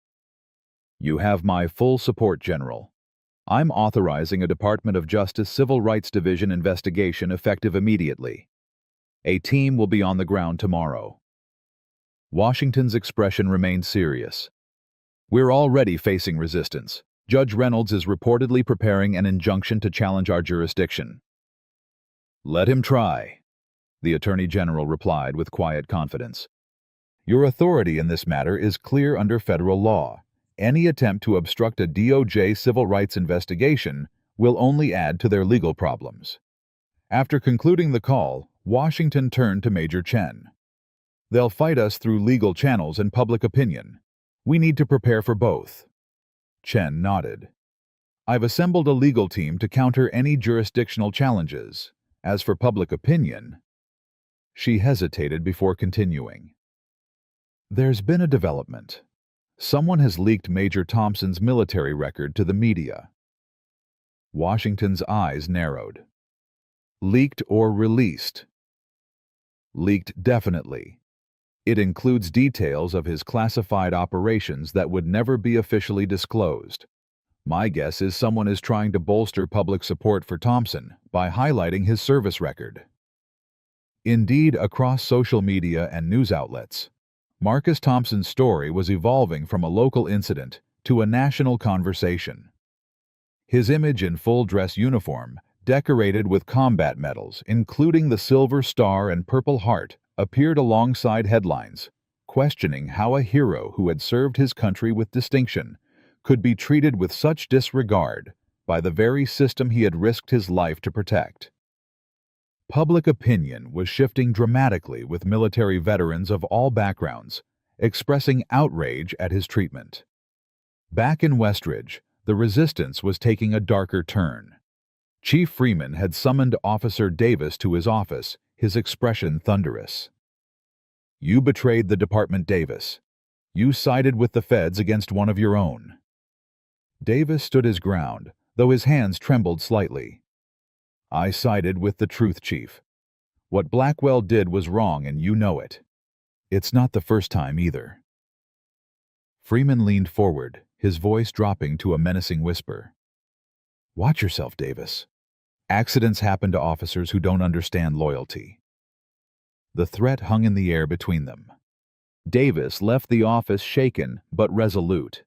"You have my full support, General. I'm authorizing a Department of Justice Civil Rights Division investigation effective immediately. A team will be on the ground tomorrow." Washington's expression remained serious. "We're already facing resistance. Judge Reynolds is reportedly preparing an injunction to challenge our jurisdiction." "Let him try," the Attorney General replied with quiet confidence. "Your authority in this matter is clear under federal law. Any attempt to obstruct a DOJ civil rights investigation will only add to their legal problems." After concluding the call, Washington turned to Major Chen. "They'll fight us through legal channels and public opinion. We need to prepare for both." Chen nodded. "I've assembled a legal team to counter any jurisdictional challenges. As for public opinion..." She hesitated before continuing. "There's been a development. Someone has leaked Major Thompson's military record to the media." Washington's eyes narrowed. "Leaked or released?" "Leaked, definitely. It includes details of his classified operations that would never be officially disclosed. My guess is someone is trying to bolster public support for Thompson by highlighting his service record." Indeed, across social media and news outlets, Marcus Thompson's story was evolving from a local incident to a national conversation. His image in full-dress uniform, decorated with combat medals, including the Silver Star and Purple Heart, appeared alongside headlines, questioning how a hero who had served his country with distinction could be treated with such disregard by the very system he had risked his life to protect. Public opinion was shifting dramatically, with military veterans of all backgrounds expressing outrage at his treatment. Back in Westridge, the resistance was taking a darker turn. Chief Freeman had summoned Officer Davis to his office, his expression thunderous. "You betrayed the department, Davis. You sided with the feds against one of your own." Davis stood his ground, though his hands trembled slightly. "I sided with the truth, Chief. What Blackwell did was wrong, and you know it. It's not the first time either." Freeman leaned forward, his voice dropping to a menacing whisper. "Watch yourself, Davis. Accidents happen to officers who don't understand loyalty." The threat hung in the air between them. Davis left the office shaken but resolute.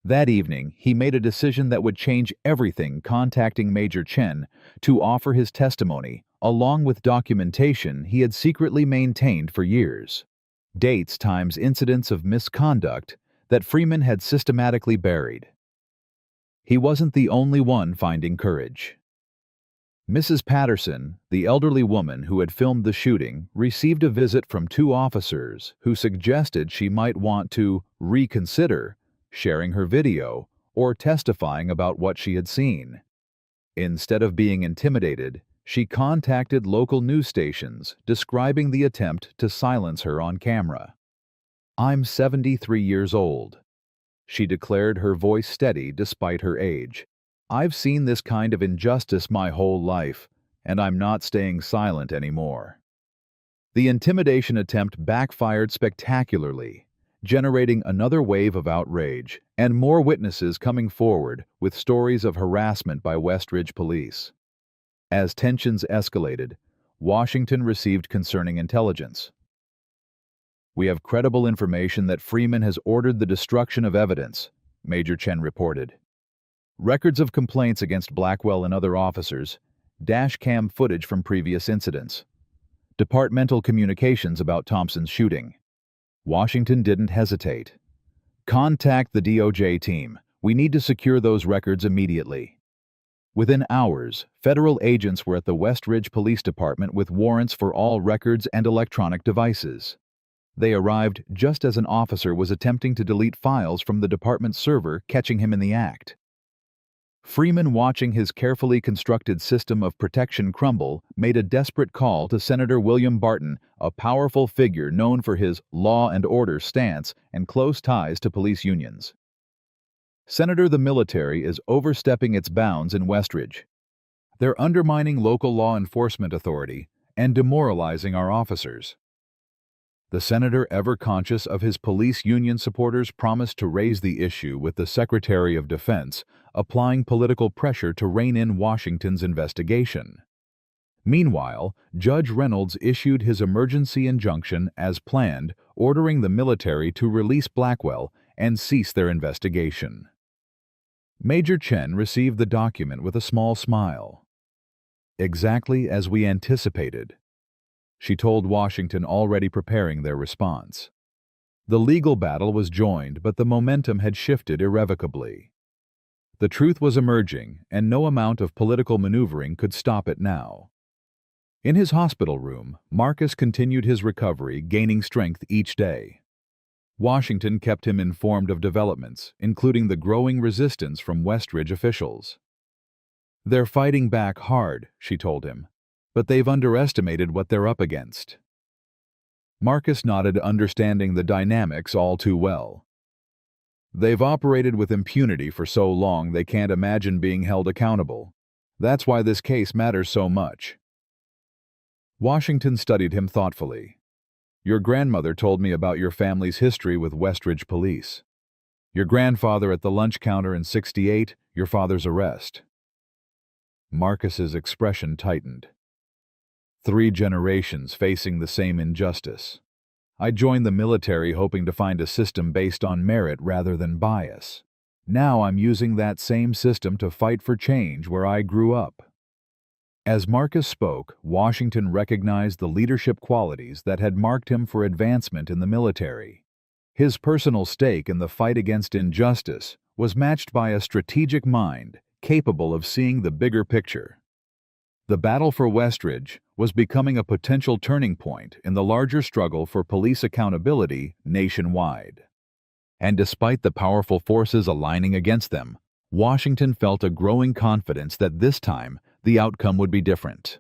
That evening, he made a decision that would change everything, contacting Major Chen to offer his testimony, along with documentation he had secretly maintained for years. Dates, times, incidents of misconduct that Freeman had systematically buried. He wasn't the only one finding courage. Mrs. Patterson, the elderly woman who had filmed the shooting, received a visit from two officers who suggested she might want to reconsider sharing her video or testifying about what she had seen. Instead of being intimidated, she contacted local news stations describing the attempt to silence her on camera. "I'm 73 years old," she declared, her voice steady despite her age. "I've seen this kind of injustice my whole life, and I'm not staying silent anymore." The intimidation attempt backfired spectacularly, generating another wave of outrage and more witnesses coming forward with stories of harassment by Westridge police. As tensions escalated, Washington received concerning intelligence. "We have credible information that Freeman has ordered the destruction of evidence," Major Chen reported. "Records of complaints against Blackwell and other officers, dash cam footage from previous incidents, departmental communications about Thompson's shooting." Washington didn't hesitate. "Contact the DOJ team. We need to secure those records immediately." Within hours, federal agents were at the Westridge Police Department with warrants for all records and electronic devices. They arrived just as an officer was attempting to delete files from the department's server, catching him in the act. Freeman, watching his carefully constructed system of protection crumble, made a desperate call to Senator William Barton, a powerful figure known for his law and order stance and close ties to police unions. "Senator, the military is overstepping its bounds in Westridge. They're undermining local law enforcement authority and demoralizing our officers." The senator, ever conscious of his police union supporters, promised to raise the issue with the Secretary of Defense, applying political pressure to rein in Washington's investigation. Meanwhile, Judge Reynolds issued his emergency injunction as planned, ordering the military to release Blackwell and cease their investigation. Major Chen received the document with a small smile. "Exactly as we anticipated," she told Washington, already preparing their response. The legal battle was joined, but the momentum had shifted irrevocably. The truth was emerging, and no amount of political maneuvering could stop it now. In his hospital room, Marcus continued his recovery, gaining strength each day. Washington kept him informed of developments, including the growing resistance from Westridge officials. "They're fighting back hard," she told him, "but they've underestimated what they're up against." Marcus nodded, understanding the dynamics all too well. "They've operated with impunity for so long they can't imagine being held accountable. That's why this case matters so much." Washington studied him thoughtfully. "Your grandmother told me about your family's history with Westridge police. Your grandfather at the lunch counter in '68, your father's arrest." Marcus's expression tightened. "3 generations facing the same injustice. I joined the military hoping to find a system based on merit rather than bias. Now I'm using that same system to fight for change where I grew up." As Marcus spoke, Washington recognized the leadership qualities that had marked him for advancement in the military. His personal stake in the fight against injustice was matched by a strategic mind capable of seeing the bigger picture. The battle for Westridge was becoming a potential turning point in the larger struggle for police accountability nationwide. And despite the powerful forces aligning against them, Washington felt a growing confidence that this time the outcome would be different.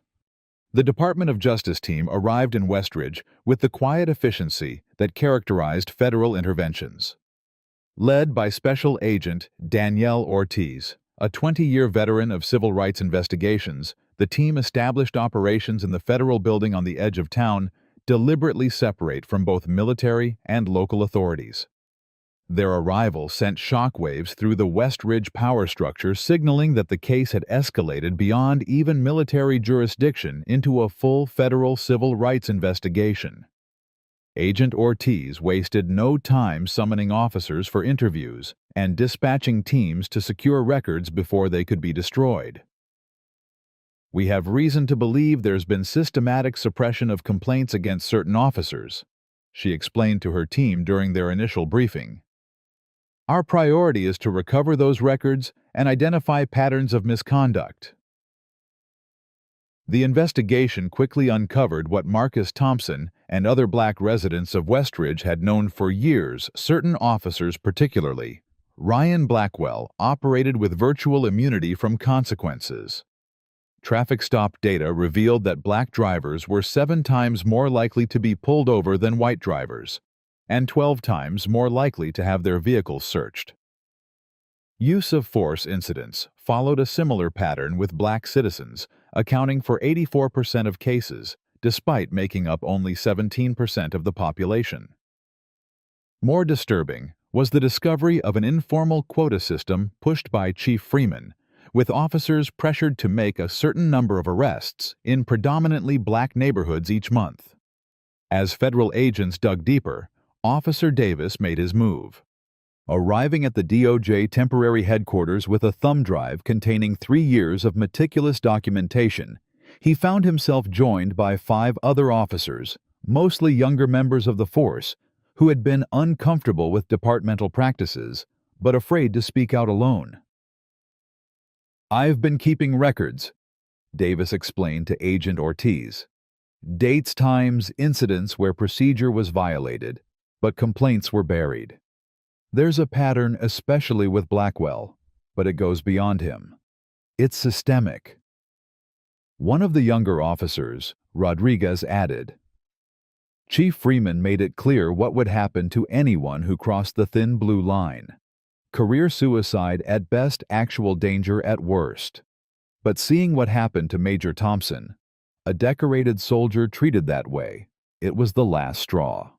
The Department of Justice team arrived in Westridge with the quiet efficiency that characterized federal interventions. Led by Special Agent Danielle Ortiz, a 20-year veteran of civil rights investigations, the team established operations in the federal building on the edge of town, deliberately separate from both military and local authorities. Their arrival sent shockwaves through the Westridge power structure, signaling that the case had escalated beyond even military jurisdiction into a full federal civil rights investigation. Agent Ortiz wasted no time summoning officers for interviews and dispatching teams to secure records before they could be destroyed. "We have reason to believe there's been systematic suppression of complaints against certain officers," she explained to her team during their initial briefing. "Our priority is to recover those records and identify patterns of misconduct." The investigation quickly uncovered what Marcus Thompson and other black residents of Westridge had known for years. Certain officers, particularly Ryan Blackwell, operated with virtual immunity from consequences. Traffic stop data revealed that black drivers were 7 times more likely to be pulled over than white drivers, and 12 times more likely to have their vehicles searched. Use of force incidents followed a similar pattern with black citizens, accounting for 84% of cases, despite making up only 17% of the population. More disturbing was the discovery of an informal quota system pushed by Chief Freeman, with officers pressured to make a certain number of arrests in predominantly black neighborhoods each month. As federal agents dug deeper, Officer Davis made his move. Arriving at the DOJ temporary headquarters with a thumb drive containing 3 years of meticulous documentation, he found himself joined by 5 other officers, mostly younger members of the force, who had been uncomfortable with departmental practices, but afraid to speak out alone. "I've been keeping records," Davis explained to Agent Ortiz. "Dates, times, incidents where procedure was violated, but complaints were buried. There's a pattern, especially with Blackwell, but it goes beyond him. It's systemic. One of the younger officers, Rodriguez, added, Chief Freeman made it clear what would happen to anyone who crossed the thin blue line. Career suicide at best, actual danger at worst. But seeing what happened to Major Thompson, a decorated soldier treated that way, it was the last straw.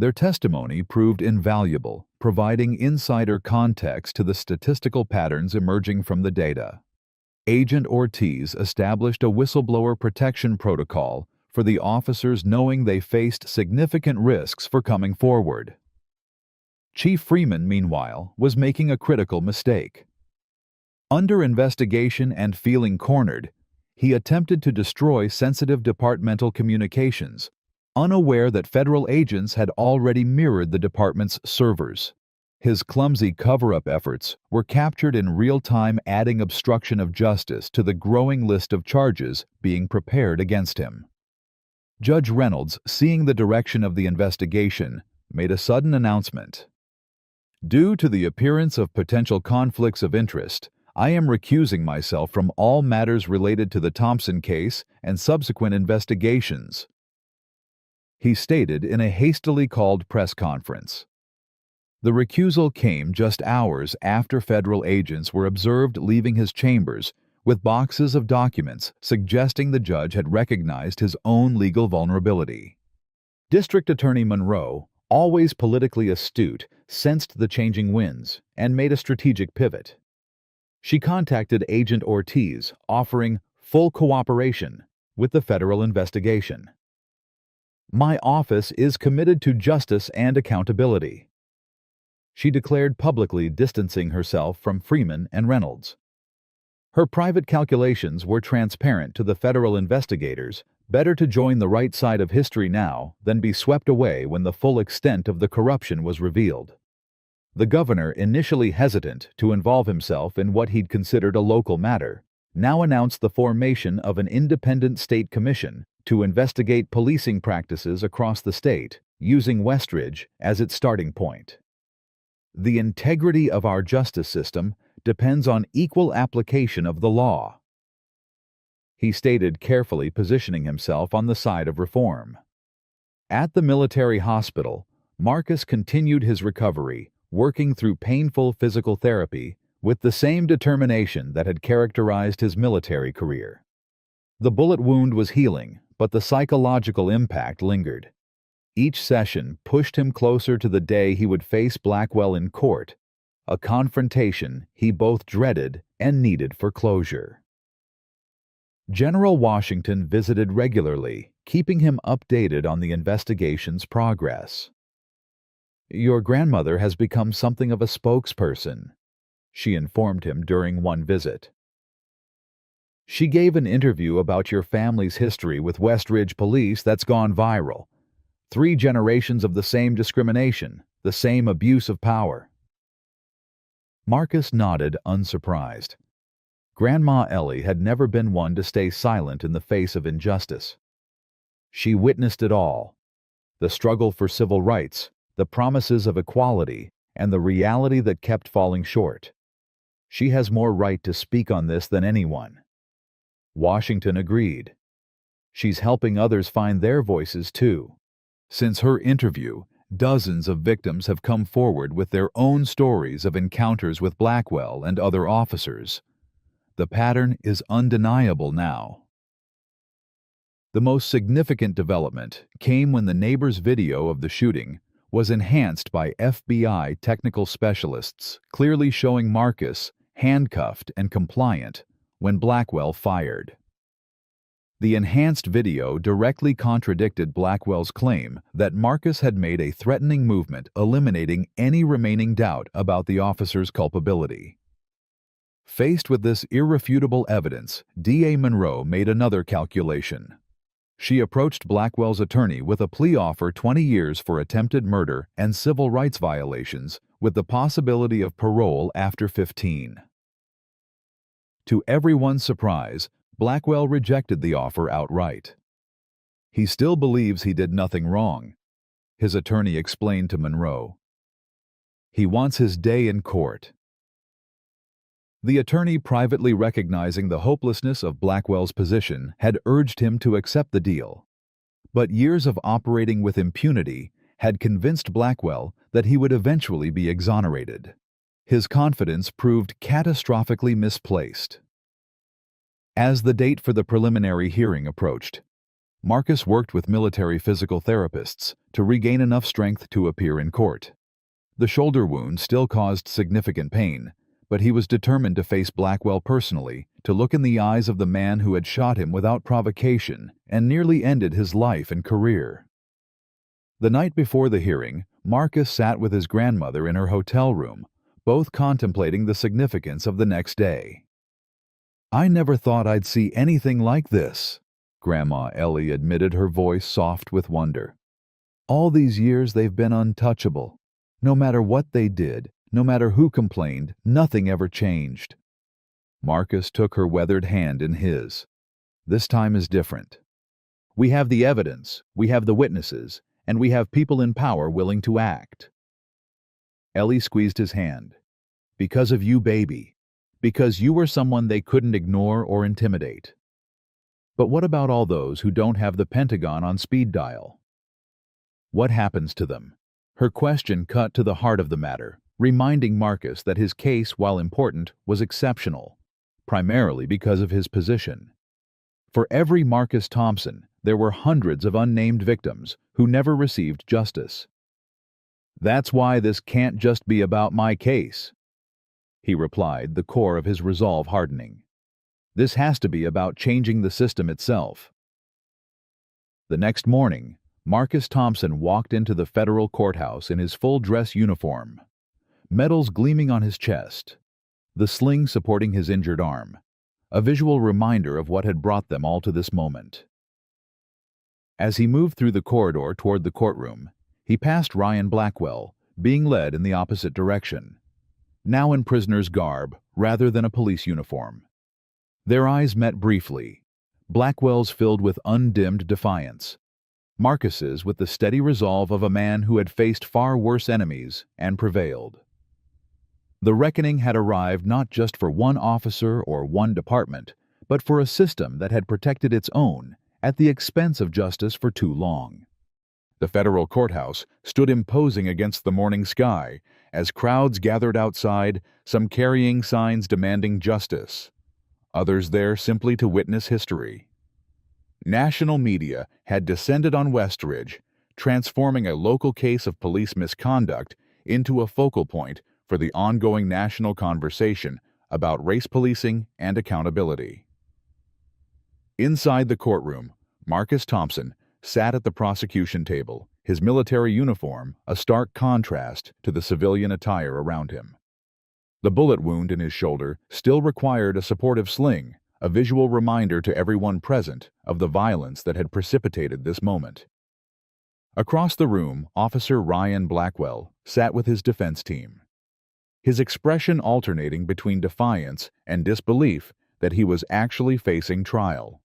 Their testimony proved invaluable, providing insider context to the statistical patterns emerging from the data. Agent Ortiz established a whistleblower protection protocol for the officers, knowing they faced significant risks for coming forward. Chief Freeman, meanwhile, was making a critical mistake. Under investigation and feeling cornered, he attempted to destroy sensitive departmental communications, unaware that federal agents had already mirrored the department's servers. His clumsy cover-up efforts were captured in real time, adding obstruction of justice to the growing list of charges being prepared against him. Judge Reynolds, seeing the direction of the investigation, made a sudden announcement. Due to the appearance of potential conflicts of interest, I am recusing myself from all matters related to the Thompson case and subsequent investigations, he stated in a hastily called press conference. The recusal came just hours after federal agents were observed leaving his chambers with boxes of documents suggesting the judge had recognized his own legal vulnerability. District Attorney Monroe, always politically astute, sensed the changing winds and made a strategic pivot. She contacted Agent Ortiz, offering full cooperation with the federal investigation. My office is committed to justice and accountability, she declared, publicly distancing herself from Freeman and Reynolds. Her private calculations were transparent to the federal investigators. Better to join the right side of history now than be swept away when the full extent of the corruption was revealed. The governor, initially hesitant to involve himself in what he'd considered a local matter, now announced the formation of an independent state commission to investigate policing practices across the state, using Westridge as its starting point. The integrity of our justice system depends on equal application of the law, he stated, carefully positioning himself on the side of reform. At the military hospital, Marcus continued his recovery, working through painful physical therapy with the same determination that had characterized his military career. The bullet wound was healing, but the psychological impact lingered. Each session pushed him closer to the day he would face Blackwell in court, a confrontation he both dreaded and needed for closure. General Washington visited regularly, keeping him updated on the investigation's progress. Your grandmother has become something of a spokesperson, she informed him during one visit. She gave an interview about your family's history with Westridge Police that's gone viral. 3 generations of the same discrimination, the same abuse of power. Marcus nodded, unsurprised. Grandma Ellie had never been one to stay silent in the face of injustice. She witnessed it all: the struggle for civil rights, the promises of equality, and the reality that kept falling short. She has more right to speak on this than anyone. Washington agreed. She's helping others find their voices too. Since her interview, dozens of victims have come forward with their own stories of encounters with Blackwell and other officers. The pattern is undeniable now. The most significant development came when the neighbor's video of the shooting was enhanced by FBI technical specialists, clearly showing Marcus handcuffed and compliant when Blackwell fired. The enhanced video directly contradicted Blackwell's claim that Marcus had made a threatening movement, eliminating any remaining doubt about the officer's culpability. Faced with this irrefutable evidence, D.A. Monroe made another calculation. She approached Blackwell's attorney with a plea offer: 20 years for attempted murder and civil rights violations, with the possibility of parole after 15. To everyone's surprise, Blackwell rejected the offer outright. He still believes he did nothing wrong, his attorney explained to Monroe. He wants his day in court. The attorney, privately recognizing the hopelessness of Blackwell's position, had urged him to accept the deal. But years of operating with impunity had convinced Blackwell that he would eventually be exonerated. His confidence proved catastrophically misplaced. As the date for the preliminary hearing approached, Marcus worked with military physical therapists to regain enough strength to appear in court. The shoulder wound still caused significant pain, but he was determined to face Blackwell personally, to look in the eyes of the man who had shot him without provocation and nearly ended his life and career. The night before the hearing, Marcus sat with his grandmother in her hotel room, both contemplating the significance of the next day. "I never thought I'd see anything like this," Grandma Ellie admitted, her voice soft with wonder. "All these years they've been untouchable. No matter what they did, no matter who complained, nothing ever changed." Marcus took her weathered hand in his. "This time is different. We have the evidence, we have the witnesses, and we have people in power willing to act." Ellie squeezed his hand. "Because of you, baby. Because you were someone they couldn't ignore or intimidate. But what about all those who don't have the Pentagon on speed dial? What happens to them?" Her question cut to the heart of the matter, reminding Marcus that his case, while important, was exceptional, primarily because of his position. For every Marcus Thompson, there were hundreds of unnamed victims who never received justice. "That's why this can't just be about my case," he replied, the core of his resolve hardening. "This has to be about changing the system itself." The next morning, Marcus Thompson walked into the federal courthouse in his full-dress uniform, medals gleaming on his chest, the sling supporting his injured arm, a visual reminder of what had brought them all to this moment. As he moved through the corridor toward the courtroom, he passed Ryan Blackwell, being led in the opposite direction, now in prisoner's garb rather than a police uniform. Their eyes met briefly, Blackwell's filled with undimmed defiance, Marcus's with the steady resolve of a man who had faced far worse enemies and prevailed. The reckoning had arrived not just for one officer or one department, but for a system that had protected its own at the expense of justice for too long. The federal courthouse stood imposing against the morning sky as crowds gathered outside, some carrying signs demanding justice, others there simply to witness history. National media had descended on Westridge, transforming a local case of police misconduct into a focal point for the ongoing national conversation about race policing and accountability. Inside the courtroom, Marcus Thompson sat at the prosecution table, his military uniform a stark contrast to the civilian attire around him. The bullet wound in his shoulder still required a supportive sling, a visual reminder to everyone present of the violence that had precipitated this moment. Across the room, Officer Ryan Blackwell sat with his defense team, his expression alternating between defiance and disbelief that he was actually facing trial.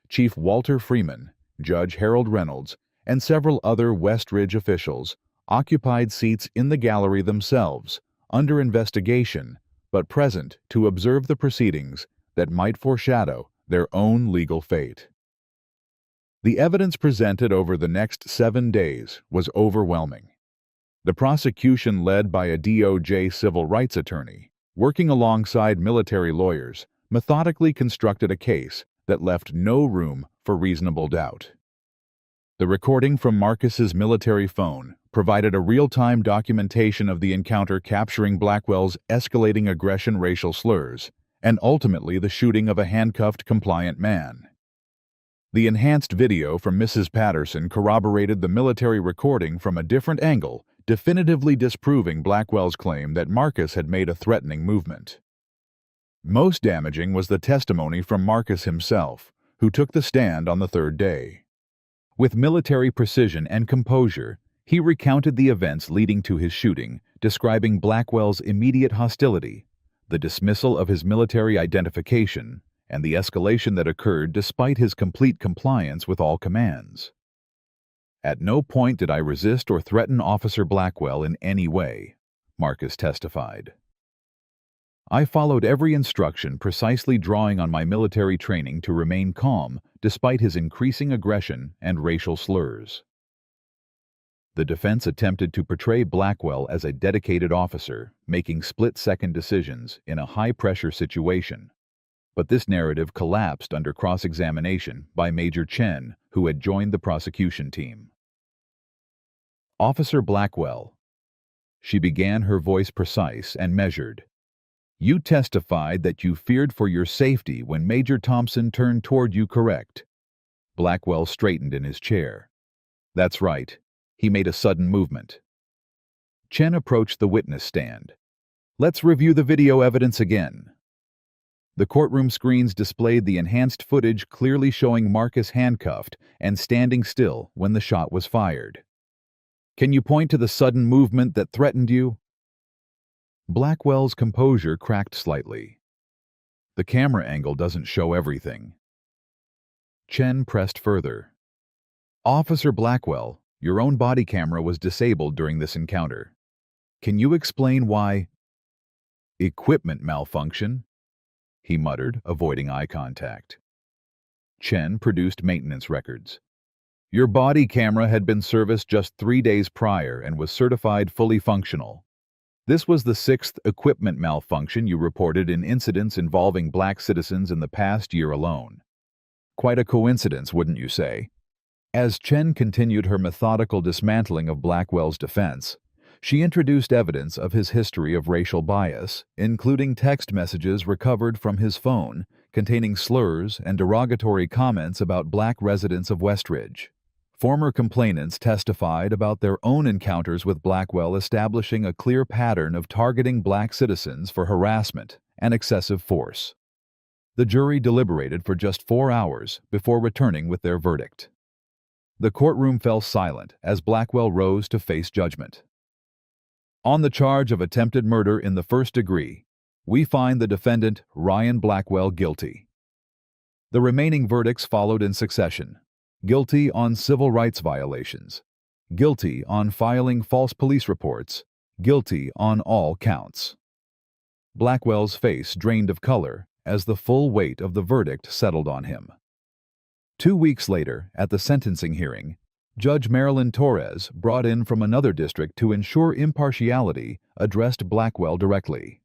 Chief Walter Freeman, Judge Harold Reynolds, and several other Westridge officials occupied seats in the gallery themselves, under investigation, but present to observe the proceedings that might foreshadow their own legal fate. The evidence presented over the next 7 days was overwhelming. The prosecution, led by a DOJ civil rights attorney, working alongside military lawyers, methodically constructed a case that left no room for reasonable doubt. The recording from Marcus's military phone provided a real-time documentation of the encounter, capturing Blackwell's escalating aggression, racial slurs, and ultimately the shooting of a handcuffed, compliant man. The enhanced video from Mrs. Patterson corroborated the military recording from a different angle, definitively disproving Blackwell's claim that Marcus had made a threatening movement. Most damaging was the testimony from Marcus himself, who took the stand on the third day. With military precision and composure, he recounted the events leading to his shooting, describing Blackwell's immediate hostility, the dismissal of his military identification, and the escalation that occurred despite his complete compliance with all commands. "At no point did I resist or threaten Officer Blackwell in any way," Marcus testified. I followed every instruction, precisely drawing on my military training to remain calm despite his increasing aggression and racial slurs. The defense attempted to portray Blackwell as a dedicated officer, making split-second decisions in a high-pressure situation. But this narrative collapsed under cross-examination by Major Chen, who had joined the prosecution team. "Officer Blackwell," she began, her voice precise and measured, "you testified that you feared for your safety when Major Thompson turned toward you, correct?" Blackwell straightened in his chair. "That's right." He made a sudden movement. Chen approached the witness stand. "Let's review the video evidence again." The courtroom screens displayed the enhanced footage, clearly showing Marcus handcuffed and standing still when the shot was fired. "Can you point to the sudden movement that threatened you?" Blackwell's composure cracked slightly. "The camera angle doesn't show everything." Chen pressed further. "Officer Blackwell, your own body camera was disabled during this encounter. Can you explain why?" "Equipment malfunction," he muttered, avoiding eye contact. Chen produced maintenance records. "Your body camera had been serviced just 3 days prior and was certified fully functional. This was the 6th equipment malfunction you reported in incidents involving black citizens in the past year alone. Quite a coincidence, wouldn't you say?" As Chen continued her methodical dismantling of Blackwell's defense, she introduced evidence of his history of racial bias, including text messages recovered from his phone containing slurs and derogatory comments about black residents of Westridge. Former complainants testified about their own encounters with Blackwell, establishing a clear pattern of targeting black citizens for harassment and excessive force. The jury deliberated for just 4 hours before returning with their verdict. The courtroom fell silent as Blackwell rose to face judgment. "On the charge of attempted murder in the first degree, we find the defendant, Ryan Blackwell, guilty." The remaining verdicts followed in succession. Guilty on civil rights violations. Guilty on filing false police reports. Guilty on all counts. Blackwell's face drained of color as the full weight of the verdict settled on him. 2 weeks later, at the sentencing hearing, Judge Marilyn Torres, brought in from another district to ensure impartiality, addressed Blackwell directly.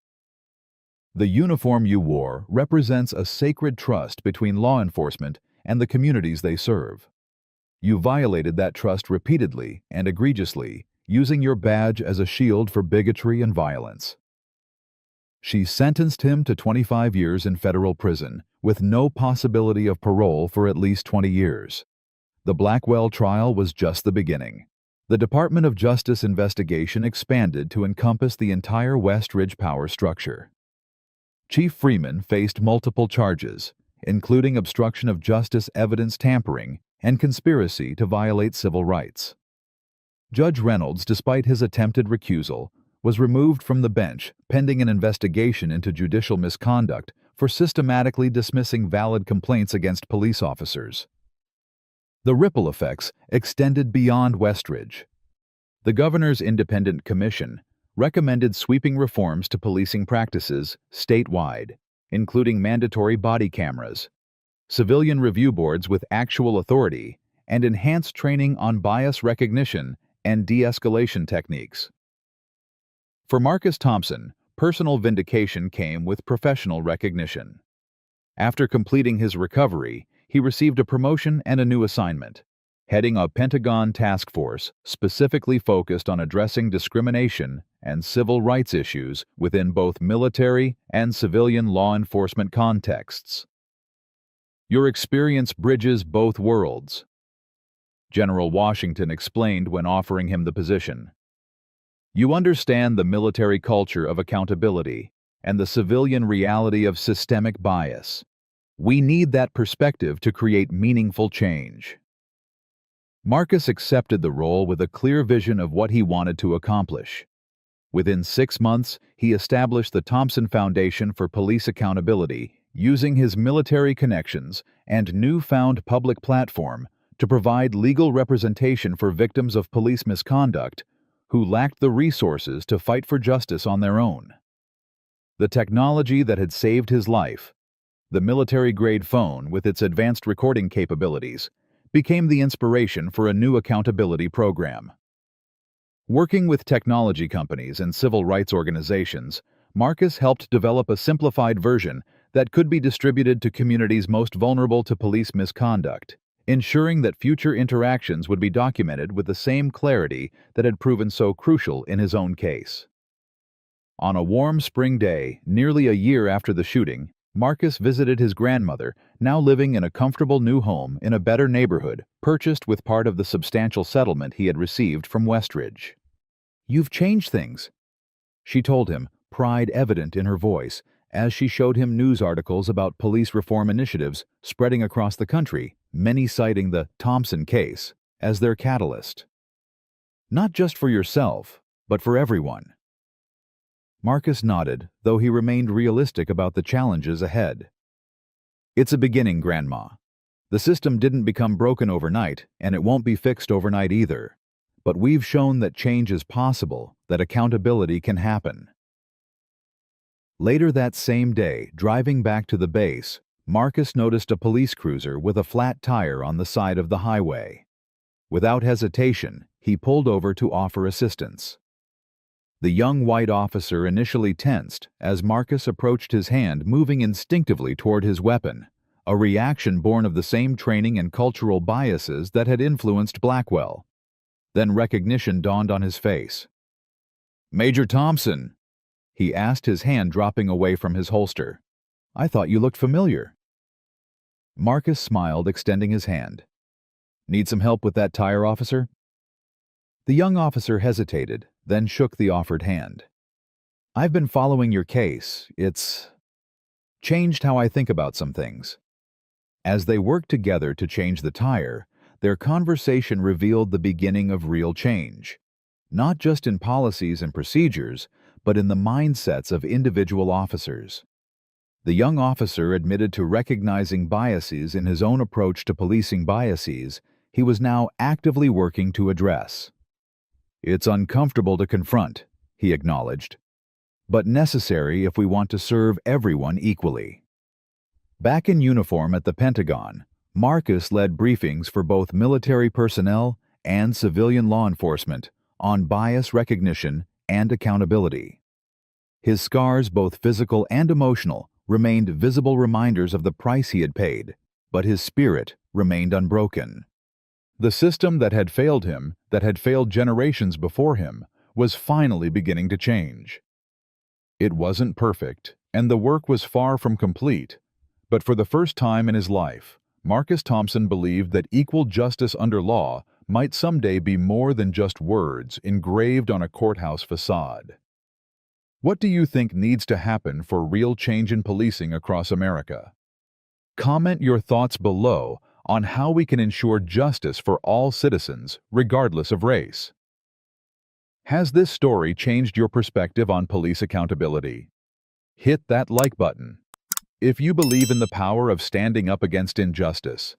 "The uniform you wore represents a sacred trust between law enforcement and the communities they serve. You violated that trust repeatedly and egregiously, using your badge as a shield for bigotry and violence." She sentenced him to 25 years in federal prison, with no possibility of parole for at least 20 years. The Blackwell trial was just the beginning. The Department of Justice investigation expanded to encompass the entire Westridge power structure. Chief Freeman faced multiple charges, including obstruction of justice, evidence tampering, and conspiracy to violate civil rights. Judge Reynolds, despite his attempted recusal, was removed from the bench pending an investigation into judicial misconduct for systematically dismissing valid complaints against police officers. The ripple effects extended beyond Westridge. The governor's independent commission recommended sweeping reforms to policing practices statewide, including mandatory body cameras, civilian review boards with actual authority, and enhanced training on bias recognition and de-escalation techniques. For Marcus Thompson, personal vindication came with professional recognition. After completing his recovery, he received a promotion and a new assignment, heading a Pentagon task force specifically focused on addressing discrimination and civil rights issues within both military and civilian law enforcement contexts. "Your experience bridges both worlds," General Washington explained when offering him the position. "You understand the military culture of accountability and the civilian reality of systemic bias. We need that perspective to create meaningful change." Marcus accepted the role with a clear vision of what he wanted to accomplish. Within 6 months, he established the Thompson Foundation for Police Accountability, using his military connections and newfound public platform to provide legal representation for victims of police misconduct who lacked the resources to fight for justice on their own. The technology that had saved his life, the military-grade phone with its advanced recording capabilities, became the inspiration for a new accountability program. Working with technology companies and civil rights organizations, Marcus helped develop a simplified version that could be distributed to communities most vulnerable to police misconduct, ensuring that future interactions would be documented with the same clarity that had proven so crucial in his own case. On a warm spring day, nearly a year after the shooting, Marcus visited his grandmother, now living in a comfortable new home in a better neighborhood, purchased with part of the substantial settlement he had received from Westridge. "You've changed things," she told him, pride evident in her voice, as she showed him news articles about police reform initiatives spreading across the country, many citing the Thompson case as their catalyst. "Not just for yourself, but for everyone." Marcus nodded, though he remained realistic about the challenges ahead. "It's a beginning, Grandma. The system didn't become broken overnight, and it won't be fixed overnight either. But we've shown that change is possible, that accountability can happen." Later that same day, driving back to the base, Marcus noticed a police cruiser with a flat tire on the side of the highway. Without hesitation, he pulled over to offer assistance. The young white officer initially tensed as Marcus approached his hand, moving instinctively toward his weapon, a reaction born of the same training and cultural biases that had influenced Blackwell. Then recognition dawned on his face. "Major Thompson," he asked, his hand dropping away from his holster. "I thought you looked familiar." Marcus smiled, extending his hand. "Need some help with that tire, officer?" The young officer hesitated, then shook the offered hand. "I've been following your case. It's changed how I think about some things." As they worked together to change the tire, their conversation revealed the beginning of real change, not just in policies and procedures, but in the mindsets of individual officers. The young officer admitted to recognizing biases in his own approach to policing biases he was now actively working to address. "It's uncomfortable to confront," he acknowledged, "but necessary if we want to serve everyone equally." Back in uniform at the Pentagon, Marcus led briefings for both military personnel and civilian law enforcement on bias recognition and accountability. His scars, both physical and emotional, remained visible reminders of the price he had paid, but his spirit remained unbroken. The system that had failed him, that had failed generations before him, was finally beginning to change. It wasn't perfect, and the work was far from complete, but for the first time in his life, Marcus Thompson believed that equal justice under law might someday be more than just words engraved on a courthouse facade. What do you think needs to happen for real change in policing across America? Comment your thoughts below on how we can ensure justice for all citizens, regardless of race. Has this story changed your perspective on police accountability? Hit that like button. If you believe in the power of standing up against injustice,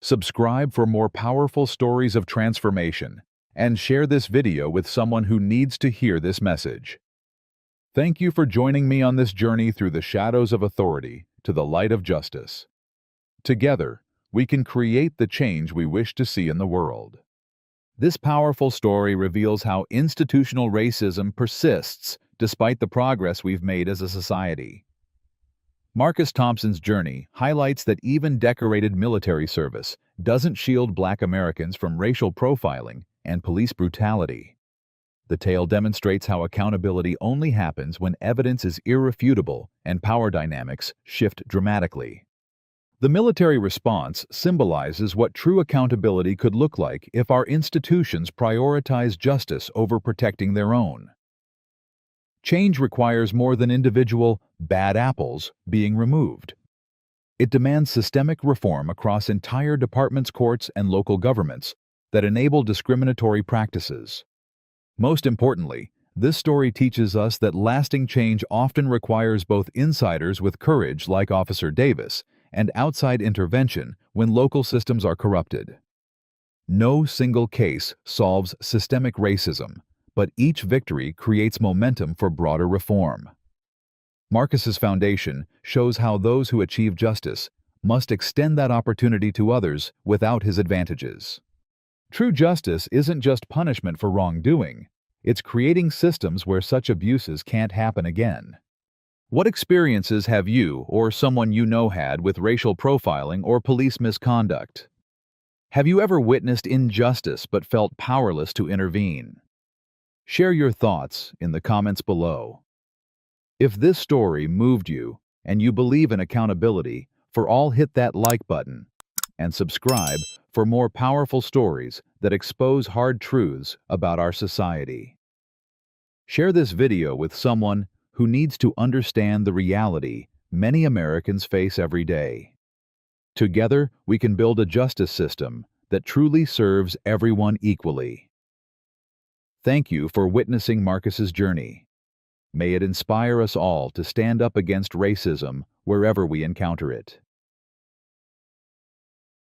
subscribe for more powerful stories of transformation, and share this video with someone who needs to hear this message. Thank you for joining me on this journey through the shadows of authority to the light of justice. Together, we can create the change we wish to see in the world. This powerful story reveals how institutional racism persists despite the progress we've made as a society. Marcus Thompson's journey highlights that even decorated military service doesn't shield Black Americans from racial profiling and police brutality. The tale demonstrates how accountability only happens when evidence is irrefutable and power dynamics shift dramatically. The military response symbolizes what true accountability could look like if our institutions prioritize justice over protecting their own. Change requires more than individual bad apples being removed. It demands systemic reform across entire departments, courts, and local governments that enable discriminatory practices. Most importantly, this story teaches us that lasting change often requires both insiders with courage like Officer Davis and outside intervention when local systems are corrupted. No single case solves systemic racism, but each victory creates momentum for broader reform. Marcus's foundation shows how those who achieve justice must extend that opportunity to others without his advantages. True justice isn't just punishment for wrongdoing, it's creating systems where such abuses can't happen again. What experiences have you or someone you know had with racial profiling or police misconduct? Have you ever witnessed injustice but felt powerless to intervene? Share your thoughts in the comments below. If this story moved you and you believe in accountability, for all hit that like button and subscribe for more powerful stories that expose hard truths about our society. Share this video with someone who needs to understand the reality many Americans face every day. Together, we can build a justice system that truly serves everyone equally. Thank you for witnessing Marcus's journey. May it inspire us all to stand up against racism wherever we encounter it.